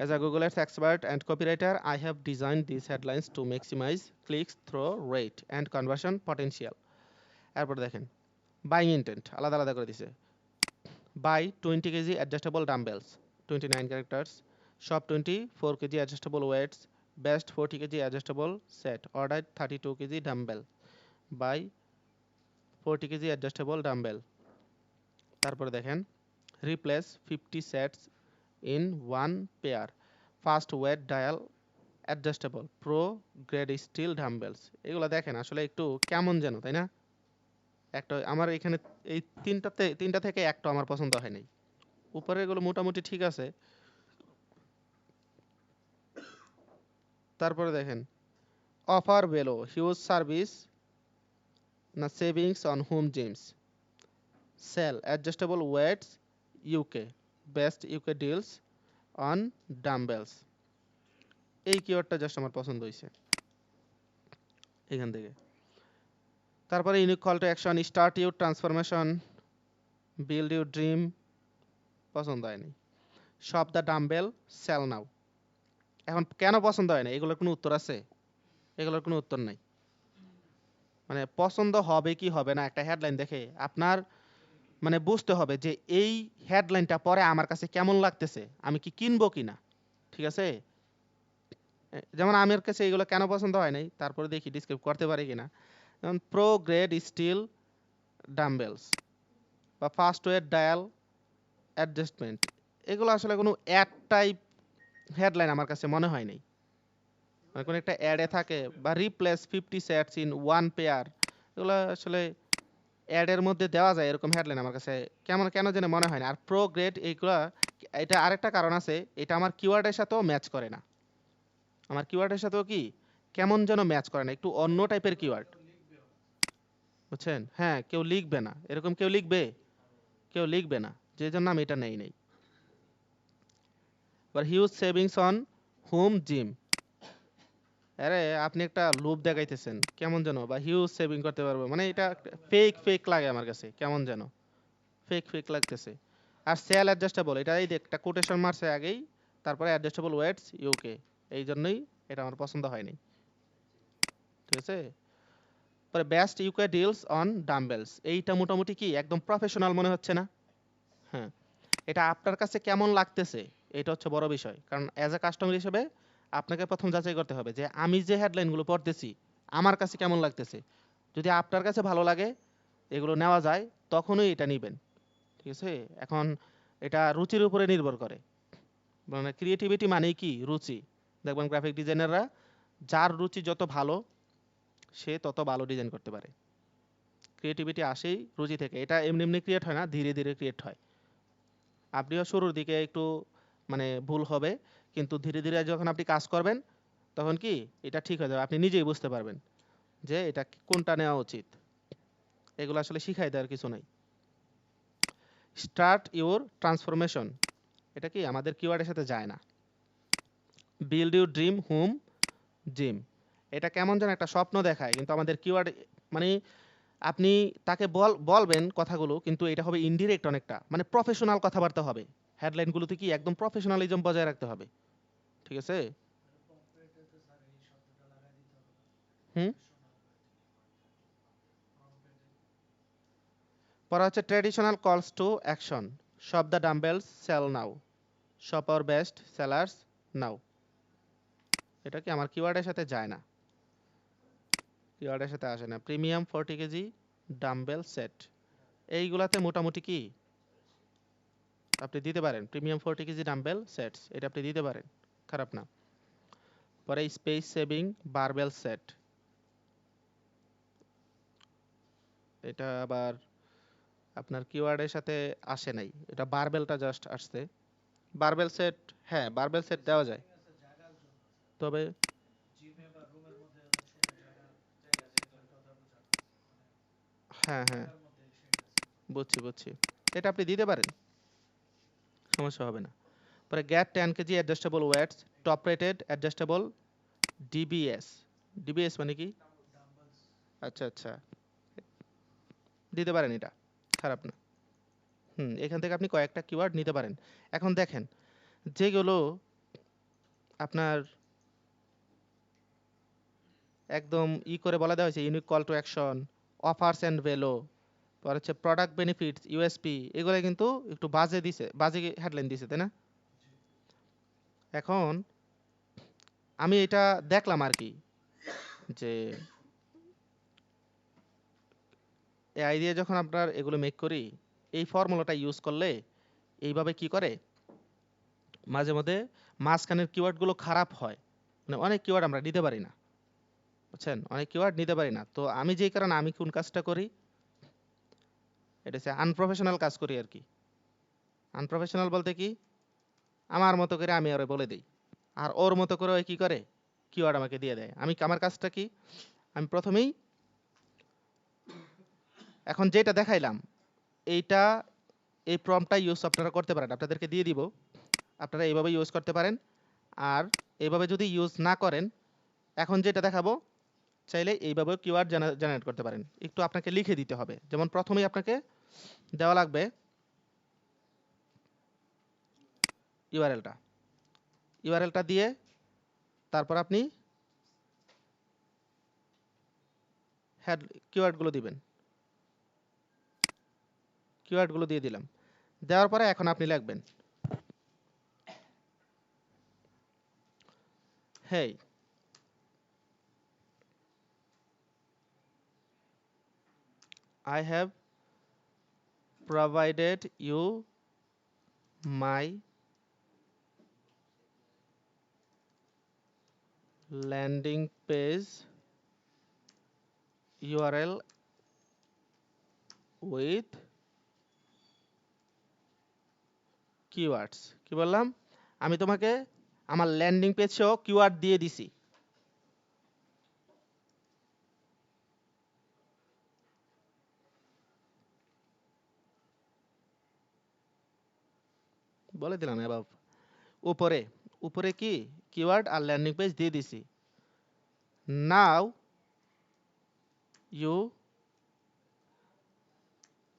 Speaker 1: as a Google Ads expert and copywriter, I have designed these headlines to maximize click-through rate and conversion potential. এরপর দেখেন, buying intent আলাদা আলাদা করে দিছে। buy 20 kg adjustable dumbbells, 29 characters. shop 24 kg adjustable weights, best 40 kg adjustable set, order 32 kg dumbbell, buy 40 kg adjustable dumbbell। তারপরে দেখেন, replace 50 sets in one pair, fast weight dial adjustable, pro grade steel dumbbells। এগুলো দেখেন আসলে একটু কেমন যেন, তাই না? একটা আমার এখানে এই তিনটা থেকে একটা আমার পছন্দ হয় নাই। উপরে এগুলো মোটামুটি ঠিক আছে। তারপরে দেখেন, অফার বেলো হিউজ সার্ভিস না savings on home gyms, sale adjustable weights UK, best UK deals on dumbbells. এই কিওয়ার্ডটা জাস্ট আমার পছন্দ হয়েছে এখান থেকে। তারপরে unique call to action, start your transformation, build your dream, পছন্দ হয়নি। Shop the dumbbell, sale now. এখন কেন পছন্দ হয় না, এগুলোর কোনো উত্তর আছে? এগুলোর কোনো উত্তর নাই। মানে পছন্দ হবে কি হবে না একটা হেডলাইন দেখে আপনার মানে বুঝতে হবে যে এই হেডলাইনটা পরে আমার কাছে কেমন লাগতেছে, আমি কি কিনবো কিনা। ঠিক আছে? যেমন আমার কাছে এগুলো কেন পছন্দ হয় নাই, তারপরে দেখি ডিসক্রাইব করতে পারি কিনা। যেমন প্রো গ্রেড স্টিল ডাম্বেলস বা ফাস্ট ওয়েট ডায়াল অ্যাডজাস্টমেন্ট, এগুলো আসলে কোনো অ্যাড টাইপ হেডলাইন আমার কাছে মনে হয় নাই। মানে কোনো একটা অ্যাডে থাকে বা replace 50 sets in one pair, এগুলো আসলে অ্যাডের মধ্যে দেওয়া যায় এরকম হেডলাইন আমার কাছে কেমন কেন যেন মনে হয় না। আর প্রো গ্রেড এইগুলা, এটা আরেকটা কারণ আছে, এটা আমার কিওয়ার্ডের সাথেও ম্যাচ করে না। আমার কিওয়ার্ডের সাথেও কি কেমন যেন ম্যাচ করে না, একটু অন্য টাইপের কিওয়ার্ড, বুঝছেন? হ্যাঁ, কেউ লিখবে না এরকম, কেউ লিখবে, কেউ লিখবে না, যে জন্য আমি এটা নেই। আবার huge savings on home gym, আরে আপনি একটা লোভ দেখাইতেছেন কেমন যেন, বা হিউজ সেভিং করতে পারবো, মানে এটা ফেক ফেক লাগে আমার কাছে, কেমন যেন ফেক ফেক লাগতেছে। আর সেল অ্যাডজাস্টেবল, এটা এই যে একটা কোটেশন মারছে আগেই, তারপরে অ্যাডজাস্টেবল ওয়েটস ইউকে, এই জন্যই এটা আমার পছন্দ হয়নি। ঠিক আছে? পরে best UK deals on dumbbells, এইটা মোটামুটি কি একদম প্রফেশনাল মনে হচ্ছে না? হ্যাঁ, এটা আপনার কাছে কেমন লাগতেছে, এটা হচ্ছে বড় বিষয়। কারণ অ্যাজ এ কাস্টমার হিসেবে আপনাকে প্রথম যাচাই করতে হবে যে আমি যে হেডলাইনগুলো পড়তেছি আমার কাছে কেমন লাগতেছে। যদি আপনার কাছে ভালো লাগে, এগুলো নেওয়া যায়, তখনই এটা নেবেন। ঠিক আছে? এখন এটা রুচির উপরে নির্ভর করে। মানে ক্রিয়েটিভিটি মানেই কি রুচি। দেখবেন গ্রাফিক ডিজাইনাররা যার রুচি যত ভালো, সে তত ভালো ডিজাইন করতে পারে। ক্রিয়েটিভিটি আসেই রুচি থেকে, এটা এমনি এমনি ক্রিয়েট হয় না, ধীরে ধীরে ক্রিয়েট হয়। আপনিও শুরুর দিকে একটু মানে ভুল হবে, কিন্তু ধীরে ধীরে যখন আপনি কাজ করবেন তখন কি এটা ঠিক হয়ে যাবে, আপনি নিজেই বুঝতে পারবেন যে এটা কোনটা নেওয়া উচিত। এগুলো আসলে শিখাই দেওয়ার কিছু নাই। স্টার্ট ইউর ট্রান্সফরমেশন, এটা কি আমাদের কিওয়ার্ডের সাথে যায় না। Build your dream home gym, এটা কেমন যেন একটা স্বপ্ন দেখায়, কিন্তু আমাদের কিওয়ার্ড মানে আপনি তাকে বলবেন কথাগুলো, কিন্তু এটা হবে ইনডিরেক্ট অনেকটা, মানে প্রফেশনাল কথাবার্তা হবে। হেডলাইনগুলোতে কি একদম প্রফেশনালিজম বজায় রাখতে হবে। ঠিক আছে? হুম। পরে হচ্ছে traditional calls to action, shop the dumbbells, sale now, shop our best sellers now. এটা কি আমার কিওয়ার্ডের সাথে যায় না, কিওয়ার্ডের সাথে আসে না। প্রিমিয়াম 40 কেজি ডাম্বেল সেট, এইগুলাতে মোটামুটি কি আপনি দিতে পারেন। প্রিমিয়াম 40 কেজি ডাম্বেল সেটস, এটা আপনি দিতে পারেন, খারাপ না। পরে স্পেস সেভিং বারবেল সেট, এটা আবার আপনার কিওয়ার্ডের সাথে আসে নাই, এটা বারবেলটা জাস্ট আসছে। বারবেল সেট, হ্যাঁ বারবেল সেট দেওয়া যায়, তবে হ্যাঁ হ্যাঁ বুঝছি বুঝছি, এটা আপনি দিতে পারেন, সমস্যা হবে না। পরে get 10 kg adjustable weights, top rated adjustable DBS. DBS মানে কি? আচ্ছা আচ্ছা, দিতে পারেন, এটা খারাপ না। এখান থেকে আপনি কয়েকটা কিওয়ার্ড নিতে পারেন। এখন দেখেন যেগুলো আপনার একদম করে বলা দেওয়া হয়েছে, unique call to action, offers and value, পর হচ্ছে প্রোডাক্ট বেনিফিটস, ইউএসপি, এগুলো কিন্তু একটু বাজে হেডলাইন দিছে, তাই না? এখন আমি এটা দেখলাম আর কি, যে এআই দিয়ে যখন আপনার এগুলো মেক করি, এই ফর্মুলাটা ইউজ করলে এইভাবে কি করে, মাঝে মধ্যে মাঝখানের কিওয়ার্ডগুলো খারাপ হয়, মানে অনেক কিওয়ার্ড আমরা নিতে পারি না, বুঝছেন? অনেক কিওয়ার্ড নিতে পারি না। তো আমি যেই কারণে আমি কোন কাজটা করি, এটা হচ্ছে আনপ্রফেশনাল কাজ করি আর কি। আনপ্রফেশনাল বলতে কি, আমার মতো করে আমি ওরে বলে দিই, আর ওর মতো করে ওই কি করে কিওয়ার্ড আমাকে দিয়ে দেয়। আমার কাজটা কি, আমি প্রথমেই এখন যেটা দেখাইলাম এইটা, এই প্রম্পটটা ইউজ আপনারা করতে পারেন, আপনাদেরকে দিয়ে দিব, আপনারা এইভাবে ইউজ করতে পারেন। আর এইভাবে যদি ইউজ না করেন, এখন যেটা দেখাবো, চাইলে এইভাবেও কিওয়ার্ড জেনারেট করতে পারেন। একটু আপনাকে লিখে দিতে হবে, যেমন প্রথমেই আপনাকে দেওয়া লাগবে ইউআরএলটা, ইউআরএলটা দিয়ে তারপর আপনি হেড কিওয়ার্ডগুলো দিবেন, কিওয়ার্ডগুলো দিয়ে দিলাম। দেওয়ার পরে এখন আপনি লিখবেন, হেই I have provided you my landing page URL with keywords। কি বললাম, আমি তোমাকে আমার ল্যান্ডিং পেজ সহ কিওয়ার্ড দিয়ে দিছি। বলে দিলাম অ্যাবাভ, উপরে উপরে কি কিওয়ার্ড আর ল্যান্ডিং পেজ দিয়ে দিছি। নাও ইউ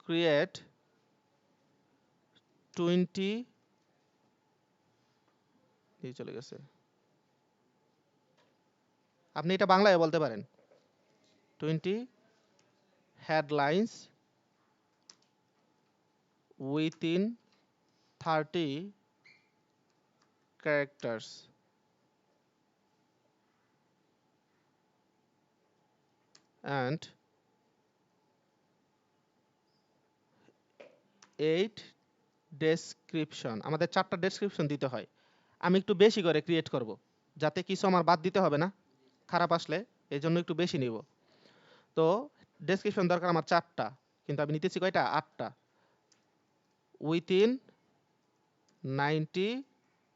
Speaker 1: ক্রিয়েট 20, চলে গেছে, আপনি এটা বাংলায় বলতে পারেন, 20 headlines within 30 characters and 8 description. আমাদের 4টা ডেসক্রিপশন দিতে হয়, আমি একটু বেশি করে ক্রিয়েট করব, যাতে কিছু আমার বাদ দিতে হবে না খারাপ আসলে, এই জন্য একটু বেশি নিব। তো ডেসক্রিপশন দরকার আমার 4টা, কিন্তু আমি নিতেছি কয়টা, 8টা। উইথিন 90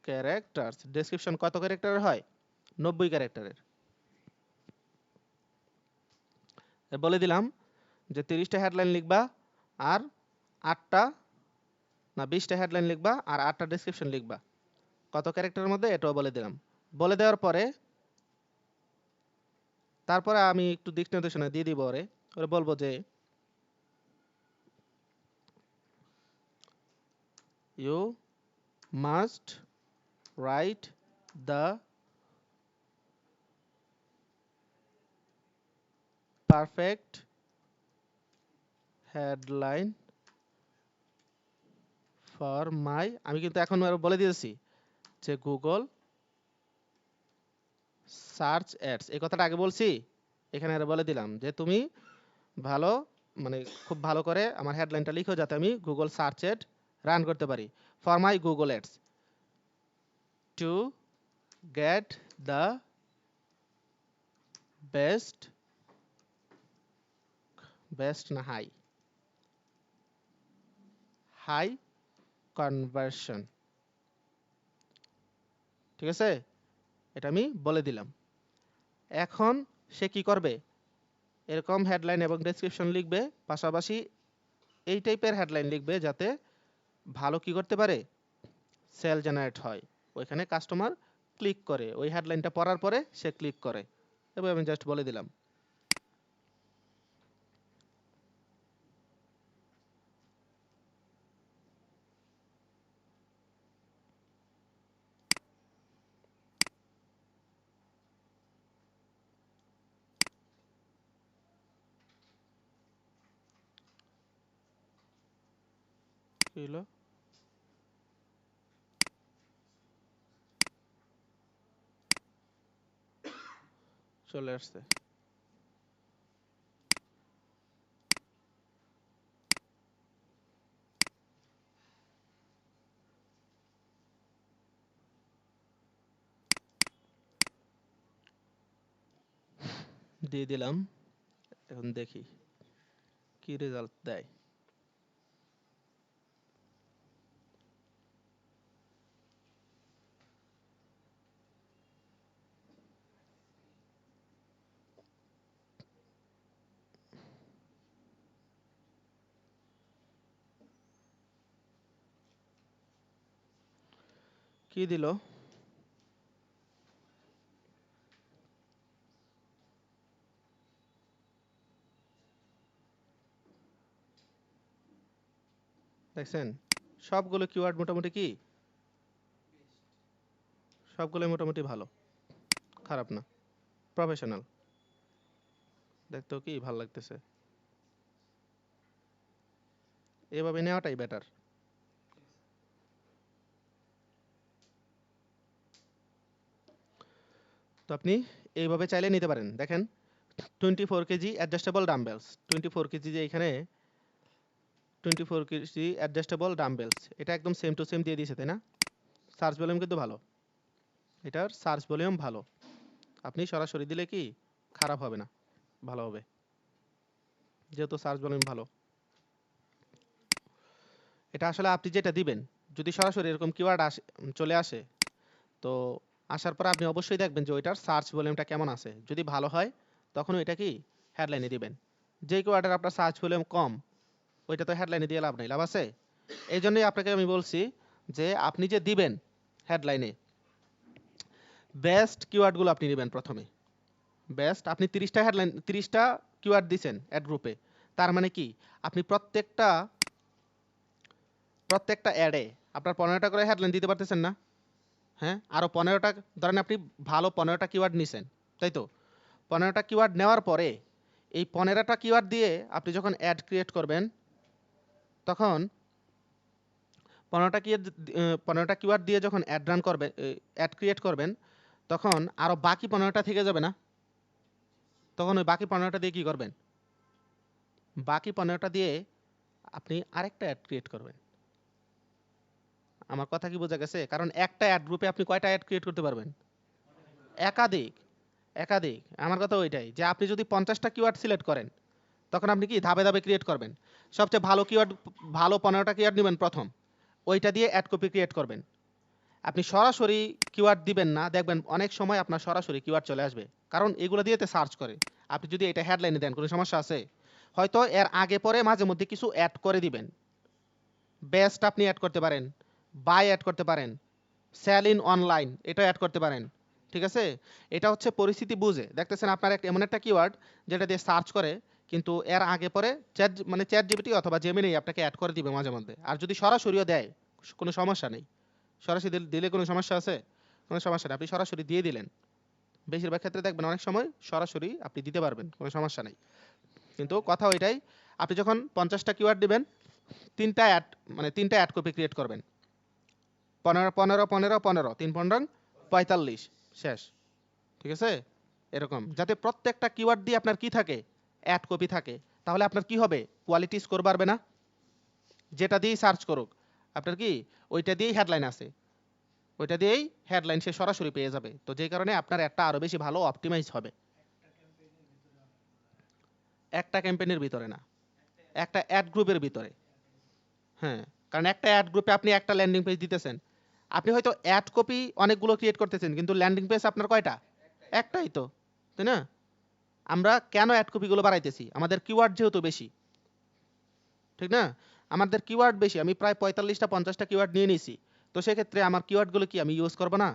Speaker 1: ক্যারেক্টার্স, ডেসক্রিপশন কত ক্যারেক্টারের হয়, 90 ক্যারেক্টারের। বলে দিলাম যে 30টা হেডলাইন লিখবা, আর 8টা না 20টা হেডলাইন লিখবা, আর 8টা ডেসক্রিপশন লিখবা, কত ক্যারেক্টারের মধ্যে এটাও বলে দিলাম। বলে দেওয়ার পরে তারপরে আমি একটু দিক নির্দেশনা দিয়ে দিব ওরে, ওরে বলবো যে you must write the perfect headline for my, আমি কিন্তু এখন আরো বলে দিয়েছি যে গুগল সার্চ অ্যাডস, এই কথাটা আগে বলছি, এখানে আরো বলে দিলাম যে তুমি ভালো, মানে খুব ভালো করে আমার হেডলাইনটা লিখো, যাতে আমি গুগল সার্চ অ্যাড রান করতে পারি for my Google ads to get the best, best না হাই, হাই কনভার্সন। ঠিক আছে, এটা আমি বলে দিলাম। এখন সে কি করবে, এরকম হেডলাইন এবং ডেসক্রিপশন লিখবে, পাশাপাশি এই টাইপের হেডলাইন লিখবে যাতে ভালো কি করতে পারে, সেল জেনারেট হয়, ওইখানে কাস্টমার ক্লিক করে, ওই হেডলাইনটা পড়ার পরে সে ক্লিক করে। এবার আমি জাস্ট বলে দিলাম। কি হলো? চলে আসছে। দিয়ে দিলাম। এখন দেখি কি রেজাল্ট দেয়। কি দিল? দেখছেন? সবগুলো কিওয়ার্ড মোটামুটি কি? সবগুলোই মোটামুটি ভালো, খারাপ না, প্রফেশনাল। দেখতেও কি ভালো লাগতেছে। এভাবে নেওয়াটাই বেটার। তো আপনি এইভাবে চাইলে নিতে পারেন। দেখেন 24 কেজি অ্যাডজাস্টেবল ডাম্বেলস, 24 কেজি যে এখানে 24 কেজি অ্যাডজাস্টেবল ডাম্বেলস, এটা একদম সেম টু সেম দিয়ে দিয়েছে, তাই না? সার্চ ভলিউম কিন্তু ভালো, এটার সার্চ ভলিউম ভালো। আপনি সরাসরি দিলে কি খারাপ হবে না, ভালো হবে, যেহেতু সার্চ ভলিউম ভালো। এটা আসলে আপনি যেটা দিবেন, যদি সরাসরি এরকম কিওয়ার্ড চলে আসে, তো আসার পর আপনি অবশ্যই দেখবেন যে ওইটার সার্চ ভলিউমটা কেমন আছে। যদি ভালো হয় তখন ওইটা কি হেডলাইনে দিবেন। যে কিওয়ার্ডের আপনার সার্চ ভলিউম কম, ওইটা তো হেডলাইনে দিয়ে লাভ নেই, লাভ আছে? এই জন্যই আপনাকে আমি বলছি যে আপনি যে দিবেন হেডলাইনে, বেস্ট কিওয়ার্ডগুলো আপনি নেবেন প্রথমে। বেস্ট, আপনি 30টা হেডলাইন, 30টা কিওয়ার্ড দিছেন অ্যাড গ্রুপে, তার মানে কি আপনি প্রত্যেকটা অ্যাডে আপনার 15টা করে হেডলাইন দিতে পারতেছেন না? হ্যাঁ, আরও 15টা, ধরেন আপনি ভালো 15টা কিওয়ার্ড নিছেন, তাই তো? 15টা কিওয়ার্ড নেওয়ার পরে এই 15টা কিওয়ার্ড দিয়ে আপনি যখন অ্যাড ক্রিয়েট করবেন, তখন 15টা কিওয়ার্ড 15টা কিওয়ার্ড দিয়ে যখন অ্যাড রান করবেন, অ্যাড ক্রিয়েট করবেন, তখন আরও বাকি 15টা থেকে যাবে না? তখন ওই বাকি 15টা দিয়ে কি করবেন? বাকি 15টা দিয়ে আপনি আরেকটা অ্যাড ক্রিয়েট করবেন। আমার কথা কি বোঝা গেছে? কারণ একটা অ্যাড গ্রুপে আপনি কয়টা অ্যাড ক্রিয়েট করতে পারবেন? একাধিক, একাধিক। আমার কথা ওইটাই যে আপনি যদি 50টা কিওয়ার্ড সিলেক্ট করেন, তখন আপনি কি ধাপে ধাপে ক্রিয়েট করবেন। সবচেয়ে ভালো কিওয়ার্ড, ভালো 15টা কিওয়ার্ড নেবেন প্রথম, ওইটা দিয়ে অ্যাড কপি ক্রিয়েট করবেন। আপনি সরাসরি কিওয়ার্ড দিবেন না, দেখবেন অনেক সময় আপনার সরাসরি কিওয়ার্ড চলে আসবে, কারণ এগুলো দিয়েতে সার্চ করে। আপনি যদি এটা হেডলাইনে দেন, কোনো সমস্যা আছে? হয়তো এর আগে পরে মাঝে মধ্যে কিছু অ্যাড করে দিবেন। বেস্ট আপনি অ্যাড করতে পারেন, বাই অ্যাড করতে পারেন, সেল ইন অনলাইন এটা অ্যাড করতে পারেন। ঠিক আছে? এটা হচ্ছে পরিস্থিতি বুঝে। দেখতেছেন আপনার এমন একটা কিওয়ার্ড যেটা দিয়ে সার্চ করে, কিন্তু এর আগে পরে চ্যাট জিপিটি অথবা জেমিনি আপনাকে অ্যাড করে দিবে মাঝে মধ্যে। আর যদি সরাসরিও দেয়, কোনো সমস্যা নেই। সরাসরি দিলে কোনো সমস্যা আছে? কোনো সমস্যা নেই, আপনি সরাসরি দিয়ে দিলেন। বেশিরভাগ ক্ষেত্রে দেখবেন অনেক সময় সরাসরি আপনি দিতে পারবেন, কোনো সমস্যা নেই। কিন্তু কথা ওইটাই, আপনি যখন 50টা কিওয়ার্ড দিবেন, 3টা অ্যাড, মানে 3টা অ্যাড কপি ক্রিয়েট করবেন। 15 15 15 15, 3 15 45, শেষ। ঠিক আছে? এরকম যাতে প্রত্যেকটা কিওয়ার্ড দিয়ে আপনার কি থাকে, অ্যাড কপি থাকে। তাহলে আপনার কি হবে, কোয়ালিটি স্কোর বাড়বে না? যেটা দিয়েই সার্চ করুক, আপনার কি ওইটা দিয়েই হেডলাইন আছে, ওইটা দিয়েই হেডলাইন সে সরাসরি পেয়ে যাবে। তো যেই কারণে আপনার অ্যাডটা আরো বেশি ভালো অপটিমাইজ হবে। একটা ক্যাম্পেইনের ভিতরে না, একটা অ্যাড গ্রুপের ভিতরে। হ্যাঁ, কারণ একটা অ্যাড গ্রুপে আপনি একটা ল্যান্ডিং পেজ দিতেছেন, আপনি হয়তো অ্যাড কপি অনেকগুলো ক্রিয়েট করতেছেন, কিন্তু ল্যান্ডিং পেজ আপনার কয়টা? একটাই তো, তাই না? আমরা কেন অ্যাড কপিগুলো বাড়াইতেছি? আমাদের কিওয়ার্ড যেহেতু বেশি, ঠিক না? আমাদের কিওয়ার্ড বেশি, আমি প্রায় 45টা 50টা কিওয়ার্ড নিয়ে নিছি। তো সেক্ষেত্রে আমার কিওয়ার্ডগুলো কি আমি ইউজ করব না?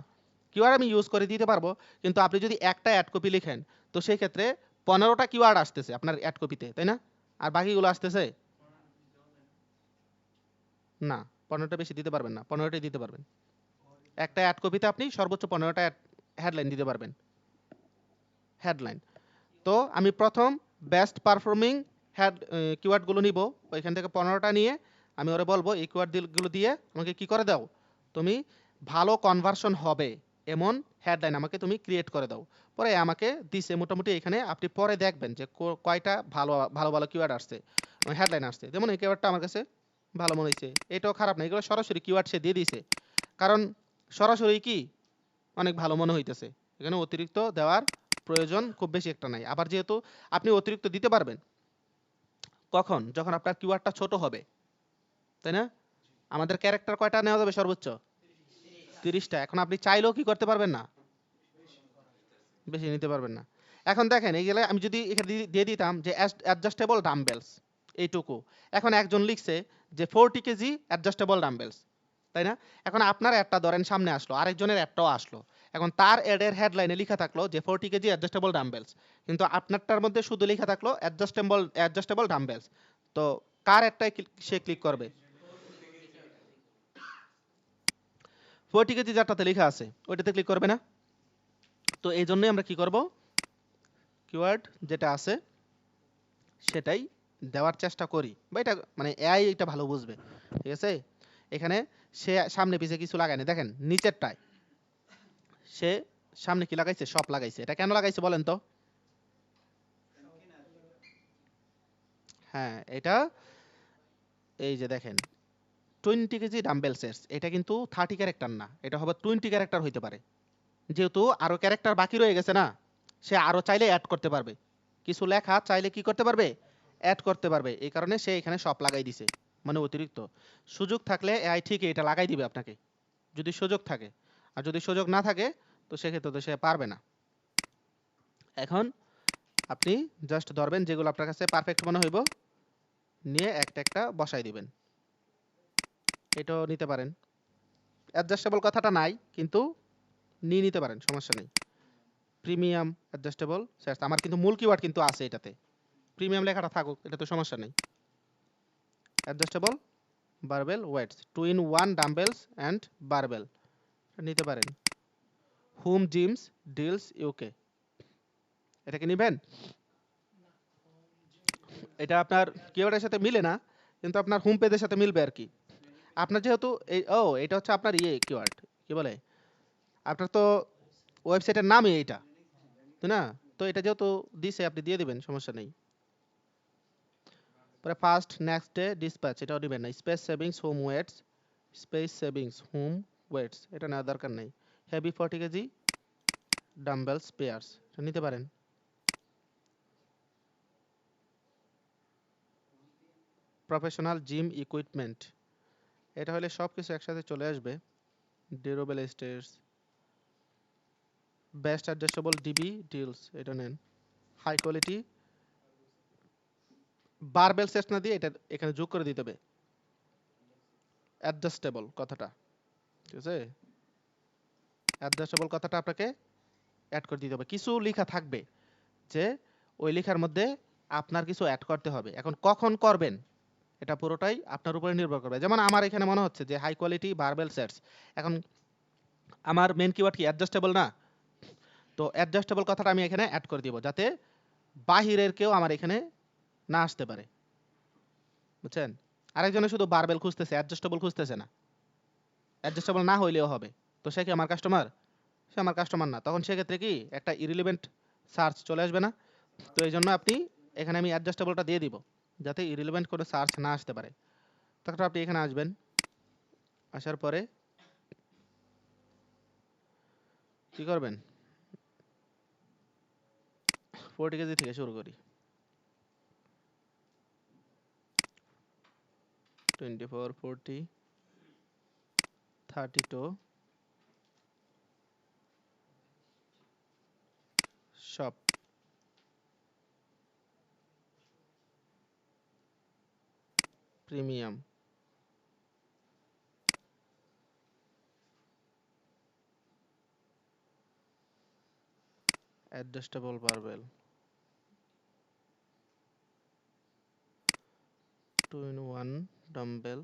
Speaker 1: কিওয়ার্ড আমি ইউজ করে দিতে পারবো, কিন্তু আপনি যদি একটা অ্যাড কপি লিখেন, তো সেই ক্ষেত্রে 15টা কিওয়ার্ড আসতেছে আপনার অ্যাড কপিতে, তাই না? আর বাকিগুলো আসতেছে না। 15টা বেশি দিতে পারবেন না, 15টাই দিতে পারবেন। একটা অ্যাড কপিতে আপনি সর্বোচ্চ 15টা হেডলাইন দিতে পারবেন, হেডলাইন। তো আমি প্রথম বেস্ট পারফর্মিং কিওয়ার্ডগুলো নিব, ওইখান থেকে 15টা নিয়ে আমি ওরে বলবো এই কিওয়ার্ড গুলো দিয়ে আমাকে কি করে দাও, তুমি ভালো কনভার্সন হবে এমন হেডলাইন আমাকে তুমি ক্রিয়েট করে দাও। পরে আমাকে দিছে মোটামুটি, এখানে আপনি পরে দেখবেন যে কয়টা ভালো ভালো ভালো কিওয়ার্ড আসছে, হেডলাইন আসছে। যেমন এই কিওয়ার্ডটা আমার কাছে ভালো মনে হয়েছে, এটাও খারাপ না, এগুলো সরাসরি কিওয়ার্ড সে দিয়ে দিছে, কারণ সরাসরি কি অনেক ভালো মনে হইতেছে, এখানে অতিরিক্ত দেওয়ার প্রয়োজন খুব বেশি একটা নাই। আবার যেহেতু আপনি অতিরিক্ত দিতে পারবেন কখন, যখন আপনার কিওয়ার্ডটা ছোট হবে, তাই না? আমাদের ক্যারেক্টার কয়টা নেওয়া যাবে সর্বোচ্চ? 30টা। এখন আপনি চাইলেও কি করতে পারবেন না, বেশি নিতে পারবেন না। এখন দেখেন এইগুলা আমি যদি এখানে দিয়ে দিতাম যে অ্যাডজাস্টেবল ডাম্বেলস এইটুকু, এখন একজন লিখছে যে 40 কেজি অ্যাডজাস্টেবল ডাম্বেলস, তাই না? এখন আপনার অ্যাডটা ধরেন সামনে আসলো, আরেকজনের অ্যাডটাও আসলো, এখন তার অ্যাডের হেডলাইনে লেখা থাকলো যে 40 কেজি অ্যাডজাস্টেবল ডাম্বেলস, কিন্তু আপনারটার মধ্যে শুধু লেখা থাকলো অ্যাডজাস্টেবল ডাম্বেলস। তো কার অ্যাডটাই সে ক্লিক করবে? 40 কেজি যারটাতে লেখা আছে ওইটাতে ক্লিক করবে না। তো এই জন্যই আমরা কি করব, কিওয়ার্ড যেটা আছে সেটাই দেওয়ার চেষ্টা করি, বা এটা মানে এআই এটা ভালো বুঝবে, ঠিক আছে? এখানে সে সামনে পিছে কিছু লাগায়নি, দেখেন নিচেরটায় সে সামনে কি লাগাইছে, সব লাগাইছে। এটা কেন লাগাইছে বলেন তো? হ্যাঁ, এটা এই যে দেখেন 20 কেজি ডাম্বেল সেটস, এটা কিন্তু 30 ক্যারেক্টার না, এটা হবে 20 ক্যারেক্টার হইতে পারে। যেহেতু আরো ক্যারেক্টার বাকি রয়ে গেছে না, সে আরো চাইলে অ্যাড করতে পারবে, কিছু লেখা চাইলে কি করতে পারবে, অ্যাড করতে পারবে। এই কারণে সে এখানে সব লাগাই দিছে, মানে অতিরিক্ত। সুযোগ থাকলে এআই ঠিক এটা লাগাই দিবে আপনাকে, যদি সুযোগ থাকে। আর যদি সুযোগ না থাকে তো সেক্ষেত্রে তো সে পারবে না। এখন আপনি জাস্ট ধরবেন যেগুলো আপনার কাছে পারফেক্ট মনে হইব, নিয়ে একটা একটা বসাই দিবেন। এটাও নিতে পারেন, অ্যাডজাস্টেবল কথাটা নাই কিন্তু নিয়ে নিতে পারেন, সমস্যা নেই। প্রিমিয়াম অ্যাডজাস্টেবল সেটস, আমার কিন্তু মূল কিওয়ার্ড কিন্তু আছে এটাতে, প্রিমিয়াম লেখাটা থাকুক, এটা তো সমস্যা নেই। Adjustable barbell weights, 2 in 1 dumbbells and barbell নিতে পারেন। হোম জিমস ডিলস ইউকে, এটা কি নেবেন? এটা আপনার কিওয়ার্ডের সাথে মিলে না, কিন্তু আপনার হোম পেজের সাথে মিলবে আর কি। আপনার যেহেতু এই এটা হচ্ছে আপনার কিওয়ার্ড, কি বলে, আপনার তো ওয়েবসাইটের নামই এইটা, তাই না? তো এটা যেহেতু দিছে আপনি দিয়ে দিবেন, সমস্যা নেই। পরে ফার্স্ট নেক্সট ডে ডিসপ্যাচ, এটাও দিবেন না। Space savings home weights, space savings home weights এটা নেওয়ার দরকার নেই। হেভি 40 কেজি ডাম্বেলস পেয়ার্স, এটা নিতে পারেন। প্রফেশনাল জিম ইকুইপমেন্ট, এটা হলে সব কিছু একসাথে চলে আসবে। Durable states, best adjustable DB deals, এটা নেন। হাই কোয়ালিটি বারবেল সেটস না দিয়ে এটা এখানে যোগ করে দিতে হবে অ্যাডজাস্টেবল কথাটা, ঠিক আছে? অ্যাডজাস্টেবল কথাটা আপনাকে অ্যাড করে দিতে হবে। কিছু লেখা থাকবে যে ওই লেখার মধ্যে আপনার কিছু অ্যাড করতে হবে। এখন কখন করবেন এটা পুরোটাই আপনার উপরে নির্ভর করবে। যেমন আমার এখানে মনে হচ্ছে যে হাই কোয়ালিটি বারবেল সেটস, এখন আমার মেন কিওয়ার্ড কি অ্যাডজাস্টেবল না, তো অ্যাডজাস্টেবল কথাটা আমি এখানে অ্যাড করে দিব যাতে বাহিরের কেউ আমার এখানে না আসতে পারে, বুঝছেন? আরেকজনে শুধু বারবেল খুঁজতেছে, অ্যাডজাস্টেবল খুঁজতেছে না, অ্যাডজাস্টেবল না হইলেও হবে। তো সে কি আমার কাস্টমার? সে আমার কাস্টমার না, তখন সেক্ষেত্রে কি একটা ইরিলিভেন্ট সার্চ চলে আসবে না? তো এই জন্য আপনি এখানে আমি অ্যাডজাস্টেবলটা দিয়ে দিব যাতে ইরিলিভেন্ট কোনো সার্চ না আসতে পারে। তখন আপনি এখানে আসবেন, আসার পরে কি করবেন, 40 কেজি থেকে শুরু করি। 24, 40, 32 সব premium, adjustable barbell, 2 in 1 dumbbell,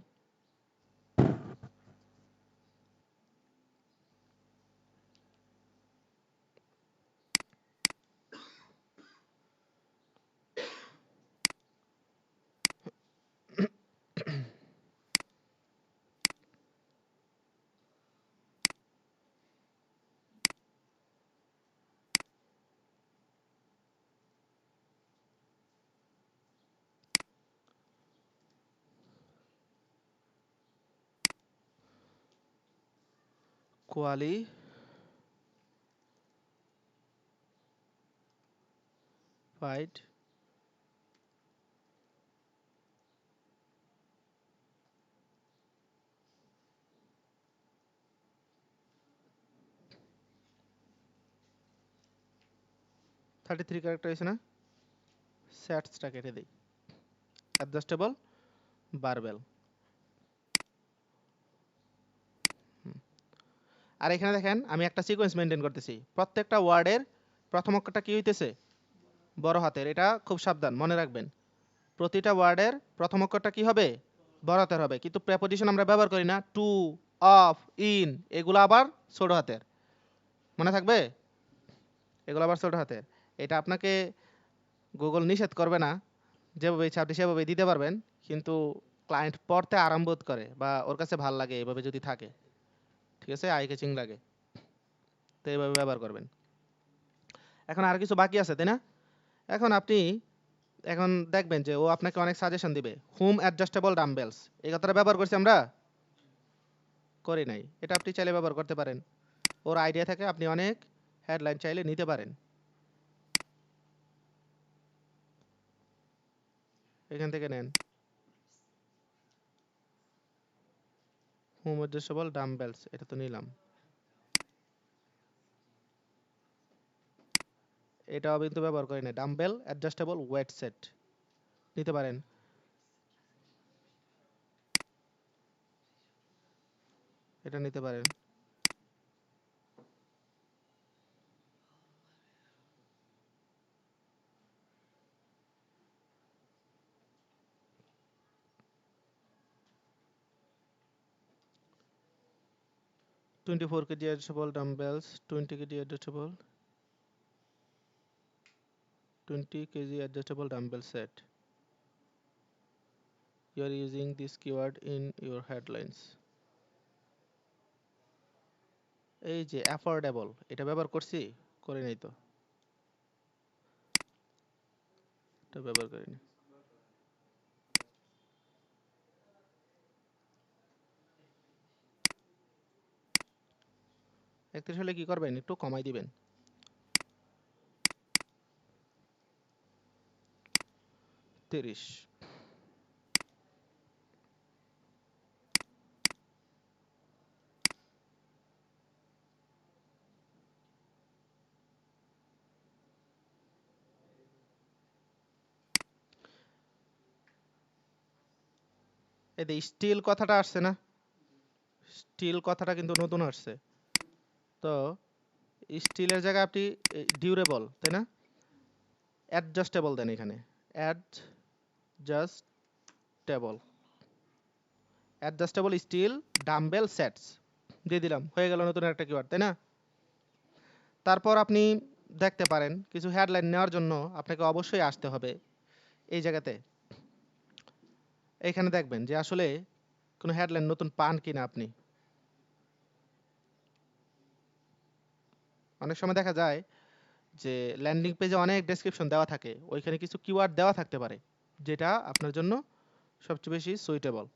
Speaker 1: qualified 33 character হয়েছে না, স্যাটসটা কেটে দিই, অ্যাডজাস্টেবল বারবেল। আর এখানে দেখেন আমি একটা সিকোয়েন্স মেনটেন করতেছি, প্রত্যেকটা ওয়ার্ডের প্রথম অক্ষরটা কি হইতেছে, বড় হাতের। এটা খুব সাবধান, মনে রাখবেন প্রতিটা ওয়ার্ডের প্রথম অক্ষরটা কি হবে, বড় হাতের হবে। কিন্তু প্রেপোজিশন আমরা ব্যবহার করি না, টু, অফ, ইন, এগুলো আবার ছোট হাতের, মনে থাকবে, এগুলো আবার ছোট হাতের। এটা আপনাকে গুগল নিষেধ করবে না, যেভাবে ইচ্ছা আপনি সেভাবে দিতে পারবেন, কিন্তু ক্লায়েন্ট পড়তে আরাম বোধ করে বা ওর কাছে ভাল লাগে এভাবে যদি থাকে, ঠিক আছে, আই ক্যাচিং লাগে, তো এইভাবে ব্যবহার করবেন। এখন আর কিছু বাকি আছে তাই না? এখন আপনি এখন দেখবেন যে ও আপনাকে অনেক সাজেশন দিবে, হোম অ্যাডজাস্টেবল ডাম্বেলস, এই কথাটা ব্যবহার করছি আমরা, করি নাই, এটা আপনি চাইলে ব্যবহার করতে পারেন। ওর আইডিয়া থেকে আপনি অনেক হেডলাইন চাইলে নিতে পারেন, এখান থেকে নেন। হোম অ্যাডজাস্টেবল ডাম্বেলস, এটা তো নিলাম, এটাও কিন্তু ব্যবহার করি না। ডাম্বেল অ্যাডজাস্টেবল ওয়েট সেট নিতে পারেন, এটা নিতে পারেন। 24 KG adjustable dumbbells, 20 KG adjustable, 20 KG adjustable dumbbell set, you are using this keyword in your headlines। এই যে অ্যাফোর্ডেবল, এটা ব্যবহার করছি, করি নাই তো, এটা ব্যবহার করিনি। 31 হলে কি করবেন, একটু কমাই দিবেন, 30। এই যে স্টিল কথাটা আসছে না, স্টিল কথাটা কিন্তু নতুন আসছে, তো স্টিলের জায়গায় আপনি ডিউরেবল তাই না, অ্যাডজাস্টেবল দেন এখানে, adjustable, adjustable steel dumbbell sets দিয়ে দিলাম, হয়ে গেল নতুন একটা কিওয়ার্ড তাই না? তারপর আপনি দেখতে পারেন কিছু হেডলাইন নেওয়ার জন্য আপনাকে অবশ্যই আসতে হবে এই জায়গাতে, এখানে দেখবেন যে আসলে কোনো হেডলাইন নতুন পান কিনা আপনি। অনেক সময় দেখা যায় যে ল্যান্ডিং পেজে অনেক ডেসক্রিপশন দেওয়া থাকে, ওইখানে কিছু কিওয়ার্ড দেওয়া থাকতে পারে যেটা আপনার জন্য সবচেয়ে বেশি suitable.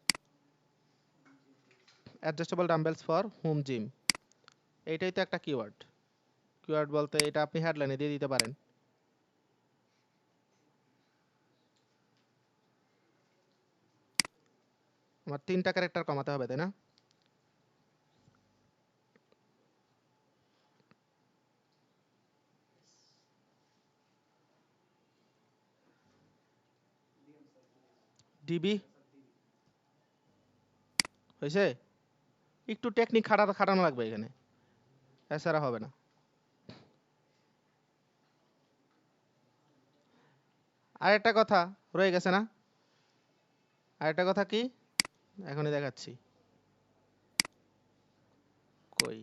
Speaker 1: Adjustable dumbbells for home gym, এইটাই তো একটা কিওয়ার্ড, কিওয়ার্ড বলতে এটা আপনি হেডলাইনে দিয়ে দিতে পারেন। আমার 3টা ক্যারেক্টার কমাতে হবে তাই না? ডিবি হয়েছে, একটু টেকনিক খাটানো লাগবে এখানে, এছাড়া হবে না। আরেকটা কথা রয়ে গেছে না, আরেকটা কথা কি, এখনই দেখাচ্ছি, কই,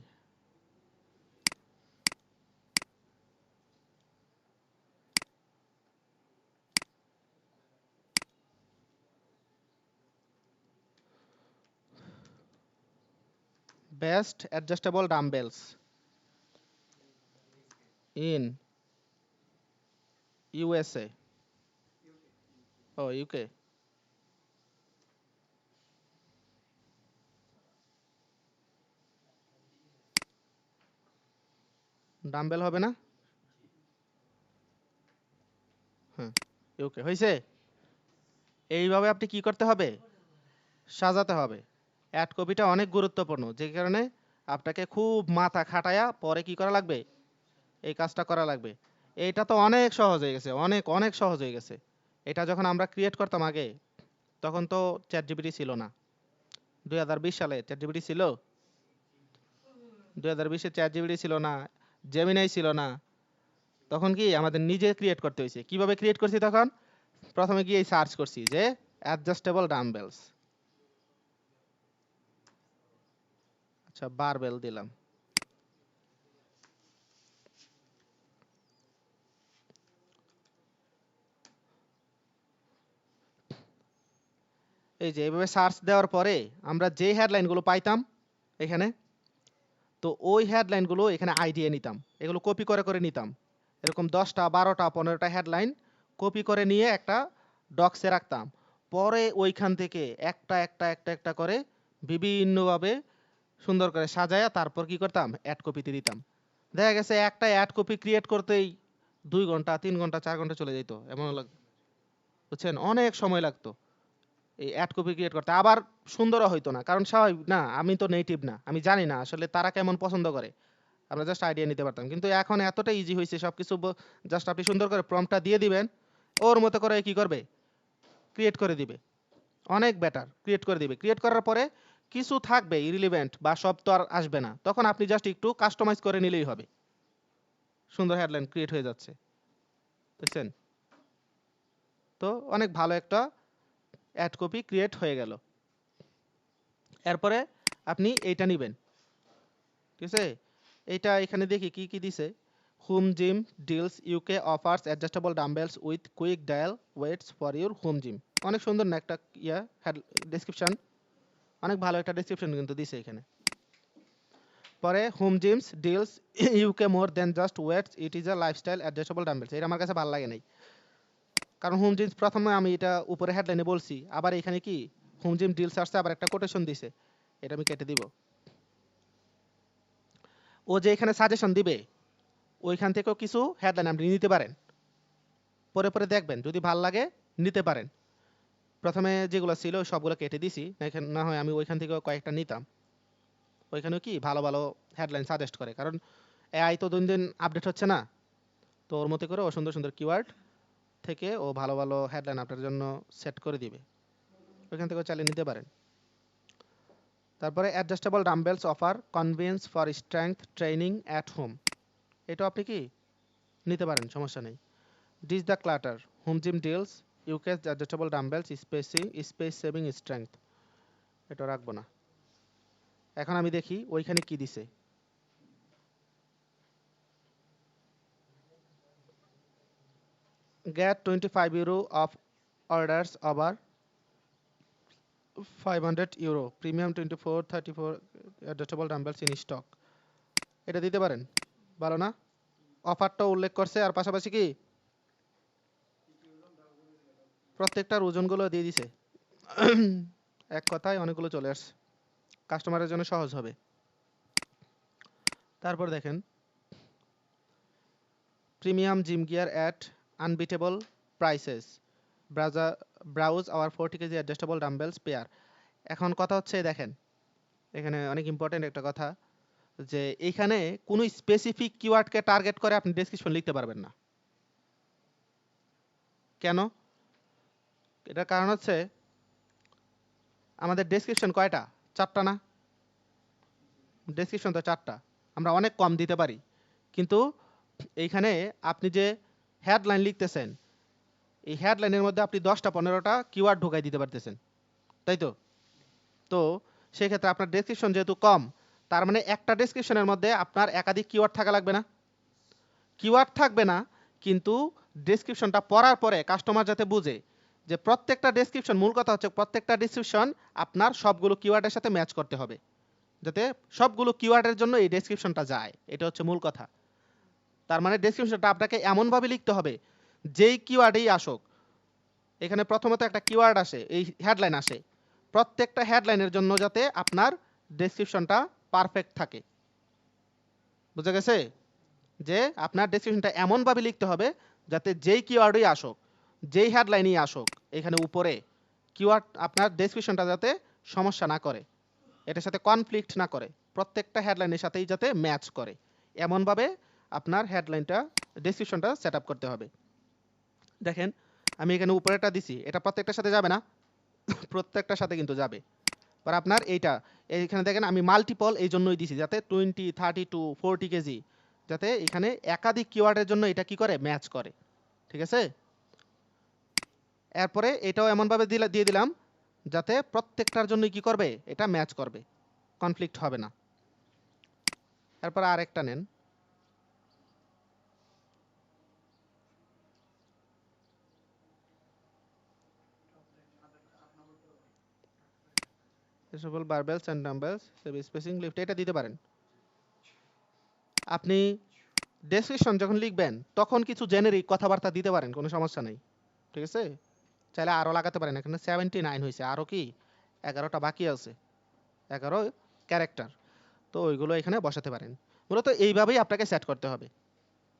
Speaker 1: best adjustable dumbbells in USA, ও ইউকে, ডাম্বেল হবে না? হ্যাঁ, ওকে হয়েছে। এইভাবে আপনি কি করতে হবে, সাজাতে হবে। অ্যাড কপিটা অনেক গুরুত্বপূর্ণ, যে কারণে আপনাকে খুব মাথা খাটায়া পরে কি করা লাগবে, এই কাজটা করা লাগবে। এইটা তো অনেক সহজ হয়ে গেছে, অনেক অনেক সহজ হয়ে গেছে। এটা যখন আমরা ক্রিয়েট করতাম আগে, তখন তো চ্যাট জিপিটি ছিল না। 2020 সালে চ্যাট জিপিটি ছিল? 2020-এ চ্যাট জিপিটি ছিল না, জেমিনাই ছিল না। তখন কি আমাদের নিজে ক্রিয়েট করতে হয়েছে। কিভাবে ক্রিয়েট করছি তখন? প্রথমে গিয়ে সার্চ করছি যে অ্যাডজাস্টেবল ডাম্বেলস, আচ্ছা বারবেল দিলাম। এই যে এইভাবে সার্চ দেওয়ার পরে আমরা যে হেডলাইনগুলো পাইতাম এখানে, তো ওই হেডলাইনগুলো এখানে আইডিয়া নিতাম, এগুলো কপি করে করে নিতাম। এরকম 10টা 12টা 15টা হেডলাইন কপি করে নিয়ে একটা ডক্সে রাখতাম। পরে ওইখান থেকে একটা একটা একটা একটা করে বিভিন্নভাবে সুন্দর করে সাজায়া তারপর কি করতাম, অ্যাড কপিতে দিতাম। দেখা গেছে একটা অ্যাড কপি ক্রিয়েট করতেই 2 ঘন্টা 3 ঘন্টা 4 ঘন্টা চলে যেত, এমন বুঝছেন, অনেক সময় লাগতো এই অ্যাড কপি ক্রিয়েট করতে। আবার সুন্দরও হইতো না, কারণ স্বাভাবিক না, আমি তো নেটিভ না, আমি জানি না আসলে তারা কেমন পছন্দ করে। আমরা জাস্ট আইডিয়া নিতে পারতাম। কিন্তু এখন এতটা ইজি হয়েছে সবকিছু, জাস্ট আপনি সুন্দর করে প্রম্পটটা দিয়ে দিবেন, ওর মতো করে কি করবে, ক্রিয়েট করে দিবে। অনেক বেটার ক্রিয়েট করে দিবে। ক্রিয়েট করার পরে কিছু থাকবে ইরিলিভেন্ট বা সব তো আর আসবে না, তখন আপনি জাস্ট একটু কাস্টমাইজ করে নিলেই হবে, সুন্দর হেডলাইন ক্রিয়েট হয়ে যাচ্ছে। বুঝছেন? তো অনেক ভালো একটা অ্যাড কপি ক্রিয়েট হয়ে গেল। এরপরে আপনি এইটা নেবেন, ঠিক আছে? এইটা এখানে দেখি কি কি দিছে। Home gym deals UK offers adjustable dumbbells with quick dial weights for your home gym. অনেক সুন্দর না একটা ইয়া ডেসক্রিপশন, অনেক ভালো একটা ডেসক্রিপশন কিন্তু দিছে এখানে। পরে home gyms deals UK more than just weights, it is a lifestyle adjustable dumbbells. এটা আমার কাছে ভালো লাগে নাই, কারণ হোম জিমস প্রথমে আমি এটা উপরে হেডলাইনে বলছি, আবার এখানে কি হোম জিম ডিলস আসছে, আবার একটা কোটেশন দিছে, এটা আমি কেটে দিব। ও যে এখানে সাজেশন দিবে ওইখান থেকেও কিছু হেডলাইন আপনি নিতে পারেন, পরে পরে দেখবেন যদি ভাল লাগে নিতে পারেন। প্রথমে যেগুলো ছিল সবগুলো কেটে দিছি, না হয় আমি ওইখান থেকে কয়েকটা নিতাম। ওইখানেও কি ভালো ভালো হেডলাইন সাজেস্ট করে, কারণ এআই তো দিন দিন আপডেট হচ্ছে না, তো ওর মতো করে ও সুন্দর সুন্দর কিওয়ার্ড থেকে ও ভালো ভালো হেডলাইন আপনার জন্য সেট করে দিবে, ওইখান থেকেও চালিয়ে নিতে পারেন। তারপরে adjustable dumbbells offer convenience for strength training at home, এটাও আপনি কি নিতে পারেন, সমস্যা নেই। Ditch the clutter home gym deals UK's adjustable dumbbells space saving strength, এটা রাখবো না। এখন আমি দেখি ওইখানে কি দিছে। Get 25 euro of orders over 500 euro premium 24-34 adjustable dumbbells in stock, এটা দিতে পারেন, ভালো না? অফারটা উল্লেখ করছে আর পাশাপাশি কি প্রত্যেকটার ওজনগুলো দিয়ে দিছে। এক কথায় অনেকগুলো চলে আসছে, কাস্টমারের জন্য সহজ হবে। তারপর দেখেন premium gym gear at unbeatable prices, browse our 40 KG adjustable dumbbells pair. এখন কথা হচ্ছে দেখেন, এখানে অনেক ইম্পর্টেন্ট একটা কথা, যে এখানে কোনো স্পেসিফিক কিওয়ার্ডকে টার্গেট করে আপনি ডেসক্রিপশন লিখতে পারবেন না। কেন? এটার কারণ হচ্ছে আমাদের ডেসক্রিপশন কয়টা, 4টা না? ডেসক্রিপশন তো 4টা, আমরা অনেক কম দিতে পারি, কিন্তু এইখানে আপনি যে হেডলাইন লিখতেছেন, এই হেডলাইনের মধ্যে আপনি 10টা 15টা কিওয়ার্ড ঢুকাই দিতে পারতেছেন, তাই তো? তো সেক্ষেত্রে আপনার ডেসক্রিপশন যেহেতু কম, তার মানে একটা ডেসক্রিপশনের মধ্যে আপনার একাধিক কিওয়ার্ড থাকা লাগবে না? কিওয়ার্ড থাকবে না, কিন্তু ডেসক্রিপশনটা পড়ার পরে কাস্টমার যাতে বুঝে যে প্রত্যেকটা ডেসক্রিপশন, মূল কথা হচ্ছে প্রত্যেকটা ডেসক্রিপশন আপনার সবগুলো কিওয়ার্ডের সাথে ম্যাচ করতে হবে, যাতে সবগুলো কিওয়ার্ডের জন্য এই ডেসক্রিপশনটা যায়, এটা হচ্ছে মূল কথা। তার মানে ডেসক্রিপশনটা আপনাকে এমনভাবে লিখতে হবে যেই কিওয়ার্ডেই আসুক, এখানে প্রথমত একটা কিওয়ার্ড আসে, এই হেডলাইন আসে, প্রত্যেকটা হেডলাইনের জন্য যাতে আপনার ডেসক্রিপশনটা পারফেক্ট থাকে। বুঝা গেছে? যে আপনার ডেসক্রিপশনটা এমনভাবে লিখতে হবে যাতে যেই কিওয়ার্ডই আসুক, যেই হেডলাইনই আসুক, এখানে উপরে কিওয়ার্ড আপনার ডেসক্রিপশনটা যাতে সমস্যা না করে, এটার সাথে কনফ্লিক্ট না করে, প্রত্যেকটা হেডলাইনের সাথেই যাতে ম্যাচ করে, এমনভাবে আপনার হেডলাইনটা ডেসক্রিপশনটা সেট আপ করতে হবে। দেখেন আমি এখানে উপরেটা দিছি, এটা প্রত্যেকটার সাথে যাবে না? প্রত্যেকটার সাথে কিন্তু যাবে। আর আপনার এইটা এইখানে দেখেন আমি মাল্টিপল এই জন্যই দিছি, যাতে 20, 32, 40 কেজি, যাতে এখানে একাধিক কিওয়ার্ডের জন্য এটা কি করে ম্যাচ করে। ঠিক আছে, এরপরে এটাও এমনভাবে দিয়ে দিলাম যাতে প্রত্যেকটার জন্যই কি করবে, এটা ম্যাচ করবে, কনফ্লিক্ট হবে না। এরপর আরেকটা নেন, সকল বারবেলস এন্ড ডাম্বেলস স্পেসিং লিফট এটা দিতে পারেন। আপনি ডেসক্রিপশন যখন লিখবেন তখন কিছু জেনেরিক কথাবার্তা দিতে পারেন, কোনো সমস্যা নেই। ঠিক আছে, চাইলে আরও লাগাতে পারেন, এখানে 79 হয়েছে, আরও কি 11টা বাকি আছে, 11 ক্যারেক্টার, তো ওইগুলো এখানে বসাতে পারেন। মূলত এইভাবেই আপনাকে সেট করতে হবে।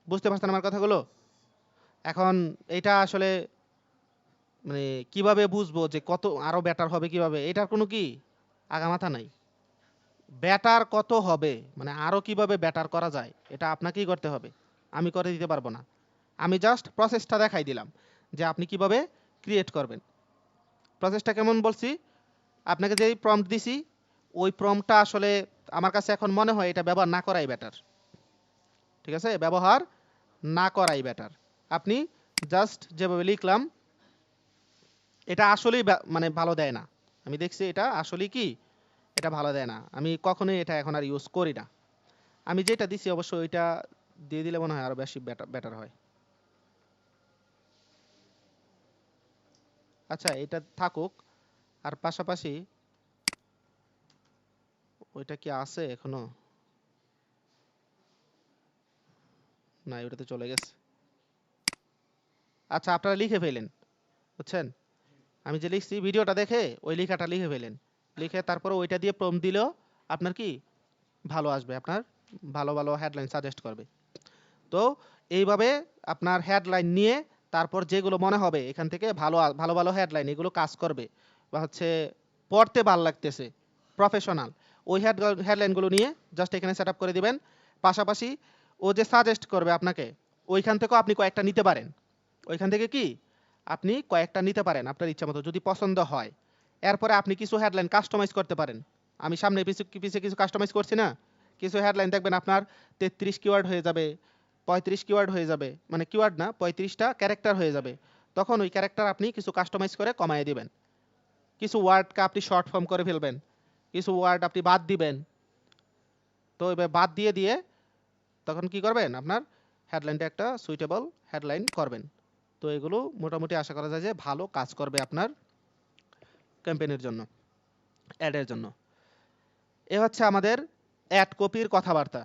Speaker 1: বুঝতে পারছেন আমার কথাগুলো? এখন এটা আসলে মানে কিভাবে বুঝবো যে কত আরো বেটার হবে, কিভাবে, এটার কোনো কি আগামাথা নাই। বেটার কত হবে মানে আরো কিভাবে বেটার করা যায়, এটা আপনাকেই করতে হবে, আমি করে দিতে পারবো না। আমি জাস্ট প্রসেসটা দেখাই দিলাম যে আপনি কিভাবে ক্রিয়েট করবেন। প্রসেসটা কেমন বলছি, আপনাকে যেই প্রম্পট দিছি ওই প্রম্পটটা আসলে আমার কাছে এখন মনে হয় এটা ব্যবহার না করাই বেটার। ঠিক আছে, ব্যবহার না করাই বেটার। আপনি জাস্ট যেভাবে লিখলাম এটা আসলেই মানে ভালো দেয় না, আমি দেখছি এটা আসলেই কি এটা ভালো দেয় না, আমি কখনোই এটা এখন আর ইউজ করি না। আমি যেটা দিছি অবশ্যই ওইটা দিয়ে দিলে মনে হয় আরো বেশি বেটার হয়। আচ্ছা এটা থাকুক, আর পাশাপাশি ওইটা কি আছে এখনো, না ওইটাতে চলে গেছে। আচ্ছা আপনারা লিখে ফেলেন, বুঝছেন, আমি যে লিখছি ভিডিওটা দেখে ওই লেখাটা লিখে ফেলেন, লিখে তারপরে ওইটা দিয়ে প্রম্পট দিলেও আপনার কি ভালো আসবে, আপনার ভালো ভালো হেডলাইন সাজেস্ট করবে। তো এইভাবে আপনার হেডলাইন নিয়ে তারপর যেগুলো মনে হবে এখান থেকে ভালো ভালো ভালো হেডলাইন এগুলো কাজ করবে বা হচ্ছে পড়তে ভালো লাগতেছে, প্রফেশনাল, ওই হেডলাইনগুলো নিয়ে জাস্ট এখানে সেট আপ করে দিবেন। পাশাপাশি ও যে সাজেস্ট করবে আপনাকে ওইখান থেকেও আপনি কয়েকটা নিতে পারেন, ওইখান থেকে কি আপনি কয়েকটা নিতে পারেন আপনার ইচ্ছা মতো যদি পছন্দ হয়। এরপরে আপনি কিছু হেডলাইন কাস্টমাইজ করতে পারেন, আমি সামনে পিছে কিছু কাস্টমাইজ করছি না, কিছু হেডলাইন দেখবেন আপনার 33 কিওয়ার্ড হয়ে যাবে, 35 কিওয়ার্ড হয়ে যাবে, মানে কিওয়ার্ড না 35টা ক্যারেক্টার হয়ে যাবে, তখন ওই ক্যারেক্টার আপনি কিছু কাস্টমাইজ করে কমায় দিবেন, কিছু ওয়ার্ডকে আপনি শর্ট ফর্ম করে ফেলবেন, কিছু ওয়ার্ড আপনি বাদ দিবেন। তো এবার বাদ দিয়ে দিয়ে তখন কি করবেন, আপনার হেডলাইনটা একটা সুইটেবল হেডলাইন করবেন। তো এগুলো মোটামুটি আশা করা যায় যে ভালো কাজ করবে আপনার ক্যাম্পেইনের জন্য, অ্যাডের জন্য। এ হচ্ছে আমাদের অ্যাড কপির কথাবার্তা।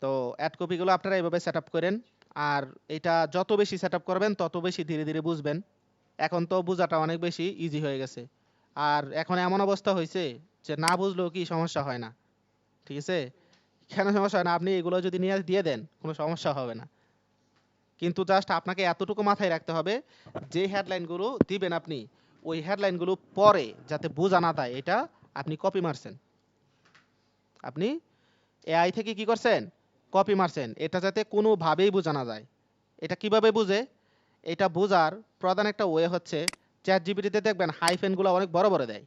Speaker 1: তো অ্যাড কপিগুলো আপনারা এভাবে সেট আপ করেন, আর এটা যত বেশি সেট আপ করবেন তত বেশি ধীরে ধীরে বুঝবেন। এখন তো বোঝাটা অনেক বেশি ইজি হয়ে গেছে, আর এখন এমন অবস্থা হয়েছে যে না বুঝলেও কি সমস্যা হয় না। ঠিক আছে, কেন সমস্যা হয় না, আপনি এগুলো যদি নিয়ে দিয়ে দেন কোনো সমস্যা হবে না। কিন্তু জাস্ট আপনাকে এতটুকু মাথায় রাখতে হবে যে হেডলাইনগুলো দিবেন আপনি ওই হেডলাইনগুলো পরে যাতে বোঝা না দেয়, এটা আপনি কপি মারছেন, আপনি এআই থেকে কি করছেন কপি মারছেন, এটা যাতে কোনোভাবেই বোঝা না যায়। এটা কিভাবে বুঝে, এটা বোঝার প্রধান একটা ওয়ে হচ্ছে চ্যাট জিপিটিতে দেখবেন হাইফেনগুলো অনেক বড় বড় দেয়,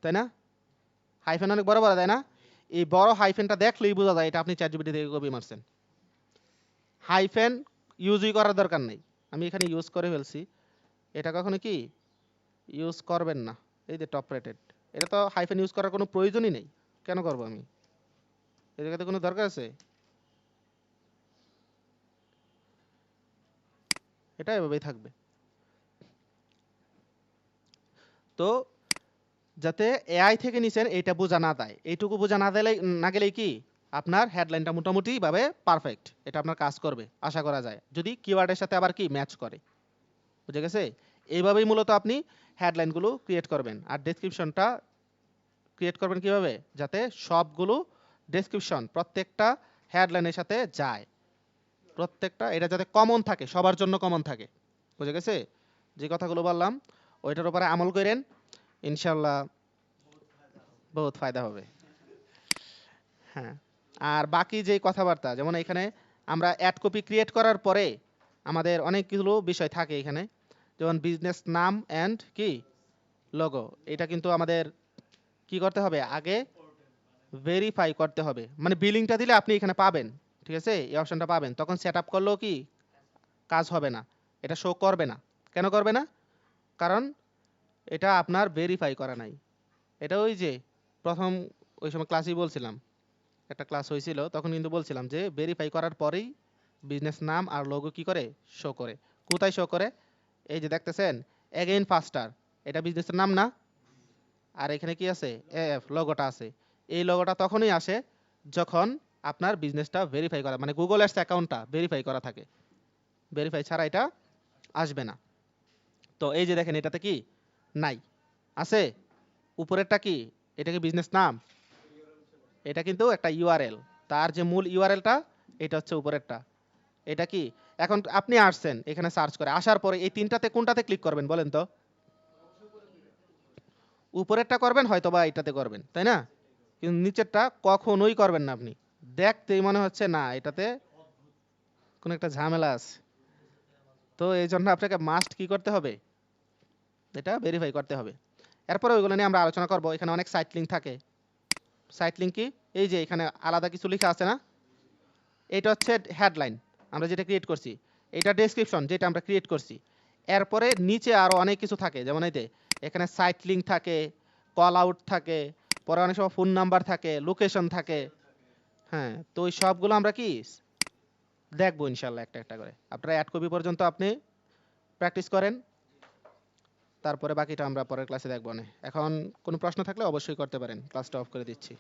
Speaker 1: তাই না, হাইফেন অনেক বড় বড় দেয় না, এই বড় হাইফেনটা দেখলেই বোঝা যায় এটা আপনি চ্যাট জিপিটি থেকে কপি মারছেন। হাইফেন ইউজই করার দরকার নেই, আমি এখানে ইউজ করে ফেলছি, এটা কখনো কি ইউজ করবেন না। এই যে টপ রেটেড, এটা তো হাইফেন ইউজ করার কোনো প্রয়োজনই নেই, কেন করব আমি, এই জায়গাতে কোনো দরকার আছে, এটা এভাবেই থাকবে। তো যাতে এআই থেকে নিছেন এটা বোঝা না দেয়, এইটুকু বোঝা না দিলে না গেলেই কি আপনার হেডলাইনটা মোটামুটি ভাবে পারফেক্ট, এটা আপনার কাজ করবে আশা করা যায়, যদি কিওয়ার্ডের সাথে আবার কি ম্যাচ করে। বুঝে গেছে, এইভাবেই মূলত আপনি হেডলাইনগুলো ক্রিয়েট করবেন, আর ডেসক্রিপশনটা ক্রিয়েট করবেন কিভাবে যাতে সবগুলো ডেসক্রিপশন প্রত্যেকটা হেডলাইনের সাথে যায়, প্রত্যেকটা এটা যাতে কমন থাকে, সবার জন্য কমন থাকে। বুঝে গেছে? যে কথাগুলো বললাম ওইটার উপরে আমল করেন, ইনশাল্লাহ বহুত ফায়দা হবে। হ্যাঁ, আর বাকি যে কথাবার্তা, যেমন এখানে আমরা অ্যাড কপি ক্রিয়েট করার পরে আমাদের অনেকগুলো বিষয় থাকে এখানে, যেমন বিজনেস নাম অ্যান্ড কি লোগো। এটা কিন্তু আমাদের কি করতে হবে, আগে ভেরিফাই করতে হবে। মানে বিলিংটা দিলে আপনি এখানে পাবেন, ঠিক আছে, এই অপশনটা পাবেন, তখন সেট আপ করলেও কি কাজ হবে না, এটা শো করবে না। কেন করবে না? কারণ এটা আপনার ভেরিফাই করা নাই। এটা ওই যে প্রথম ওই সময় ক্লাসেই বলছিলাম, একটা ক্লাস হয়েছিল তখন কিন্তু বলছিলাম যে ভেরিফাই করার পরেই বিজনেস নাম আর লোগো কি করে শো করে। কোথায় শো করে? এই যে দেখতেছেন এগেইন ফাস্টার, এটা বিজনেসের নাম না? আর এখানে কি আছে, এফ লোগোটা আছে। এই লোগোটা তখনই আসে যখন আপনার বিজনেসটা ভেরিফাই করা, মানে গুগল অ্যাডস অ্যাকাউন্টটা ভেরিফাই করা থাকে। ভেরিফাই ছাড়া এটা আসবে না। তো এই যে দেখেন এটাতে কি নাই, আছে উপরেরটা কি, এটা কি বিজনেস নাম? এটা কিন্তু একটা ইউআরএল, তার যে মূল ইউআরএলটা এটা হচ্ছে উপরেরটা। এটা কি, এখন আপনি আসছেন এখানে সার্চ করে, আসার পরে এই তিনটাতে কোনটাতে ক্লিক করবেন বলেন তো? উপরেরটা করবেন হয়তো বা এটাতে করবেন, তাই না? কিন্তু নিচেরটা কখনোই করবেন না আপনি। দেখতেই মনে হচ্ছে না এটাতে কোনো একটা ঝামেলা আছে। তো এই জন্য আপনাকে মাস্ট কি করতে হবে, এটা ভেরিফাই করতে হবে। এরপরে ওইগুলো নিয়ে আমরা আলোচনা করব। এখানে অনেক সাইট লিঙ্ক থাকে। সাইট লিঙ্ক কি, এই যে এখানে আলাদা কিছু লেখা আছে না, এটা হচ্ছে হেডলাইন আমরা যেটা ক্রিয়েট করছি, এটা ডেসক্রিপশন যেটা আমরা ক্রিয়েট করছি। এরপরে নিচে আরো অনেক কিছু থাকে, যেমন এই যে এখানে সাইট লিঙ্ক থাকে, কল আউট থাকে, পরে অনেক সময় ফোন নাম্বার থাকে, লোকেশন থাকে। হ্যাঁ, তো ওই সবগুলো আমরা কি দেখবো ইনশাল্লাহ একটা একটা করে। আপনারা অ্যাড কপি পর্যন্ত আপনি প্র্যাকটিস করেন, তারপরে বাকিটা আমরা পরের ক্লাসে দেখবো না। এখন কোনো প্রশ্ন থাকলে অবশ্যই করতে পারেন, ক্লাসটা অফ করে দিচ্ছি।